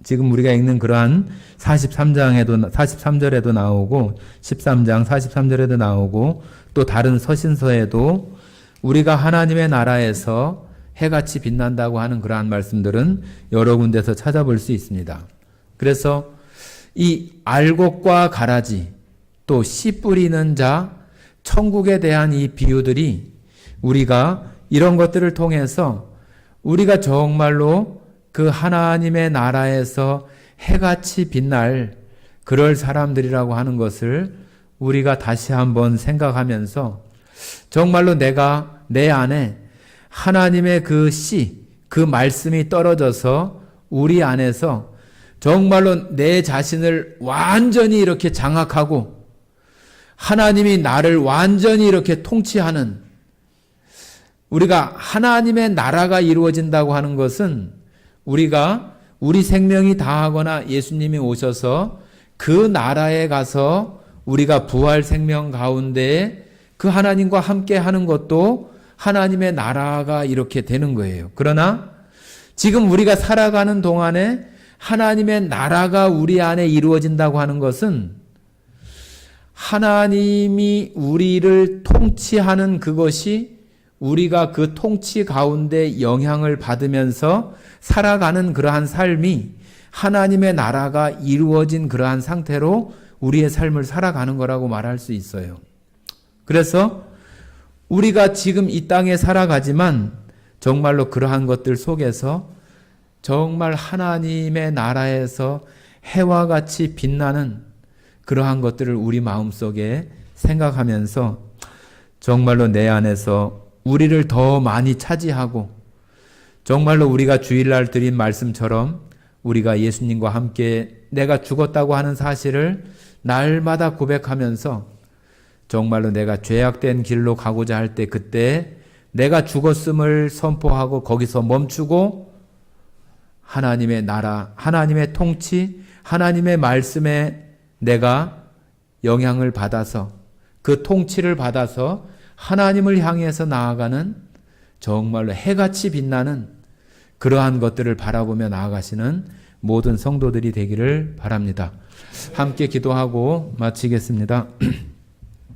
지금 우리가 읽는 그러한 43절에도 나오고 13장 43절에도 나오고 또 다른 서신서에도 우리가 하나님의 나라에서 해같이 빛난다고 하는 그러한 말씀들은 여러 군데서 찾아볼 수 있습니다. 그래서 이 알곡과 가라지 또 씨 뿌리는 자 천국에 대한 이 비유들이 우리가 이런 것들을 통해서 우리가 정말로 그 하나님의 나라에서 해같이 빛날 그럴 사람들이라고 하는 것을 우리가 다시 한번 생각하면서 정말로 내가 내 안에 하나님의 그 씨, 그 말씀이 떨어져서 우리 안에서 정말로 내 자신을 완전히 이렇게 장악하고 하나님이 나를 완전히 이렇게 통치하는 우리가 하나님의 나라가 이루어진다고 하는 것은 우리가 우리 생명이 다하거나 예수님이 오셔서 그 나라에 가서 우리가 부활 생명 가운데 그 하나님과 함께 하는 것도 하나님의 나라가 이렇게 되는 거예요. 그러나 지금 우리가 살아가는 동안에 하나님의 나라가 우리 안에 이루어진다고 하는 것은 하나님이 우리를 통치하는 그것이 우리가 그 통치 가운데 영향을 받으면서 살아가는 그러한 삶이 하나님의 나라가 이루어진 그러한 상태로 우리의 삶을 살아가는 거라고 말할 수 있어요. 그래서 우리가 지금 이 땅에 살아가지만 정말로 그러한 것들 속에서 정말 하나님의 나라에서 해와 같이 빛나는 그러한 것들을 우리 마음속에 생각하면서 정말로 내 안에서 우리를 더 많이 차지하고 정말로 우리가 주일날 드린 말씀처럼 우리가 예수님과 함께 내가 죽었다고 하는 사실을 날마다 고백하면서 정말로 내가 죄악된 길로 가고자 할 때 그때 내가 죽었음을 선포하고 거기서 멈추고 하나님의 나라, 하나님의 통치, 하나님의 말씀에 내가 영향을 받아서 그 통치를 받아서 하나님을 향해서 나아가는 정말로 해같이 빛나는 그러한 것들을 바라보며 나아가시는 모든 성도들이 되기를 바랍니다. 함께 기도하고 마치겠습니다.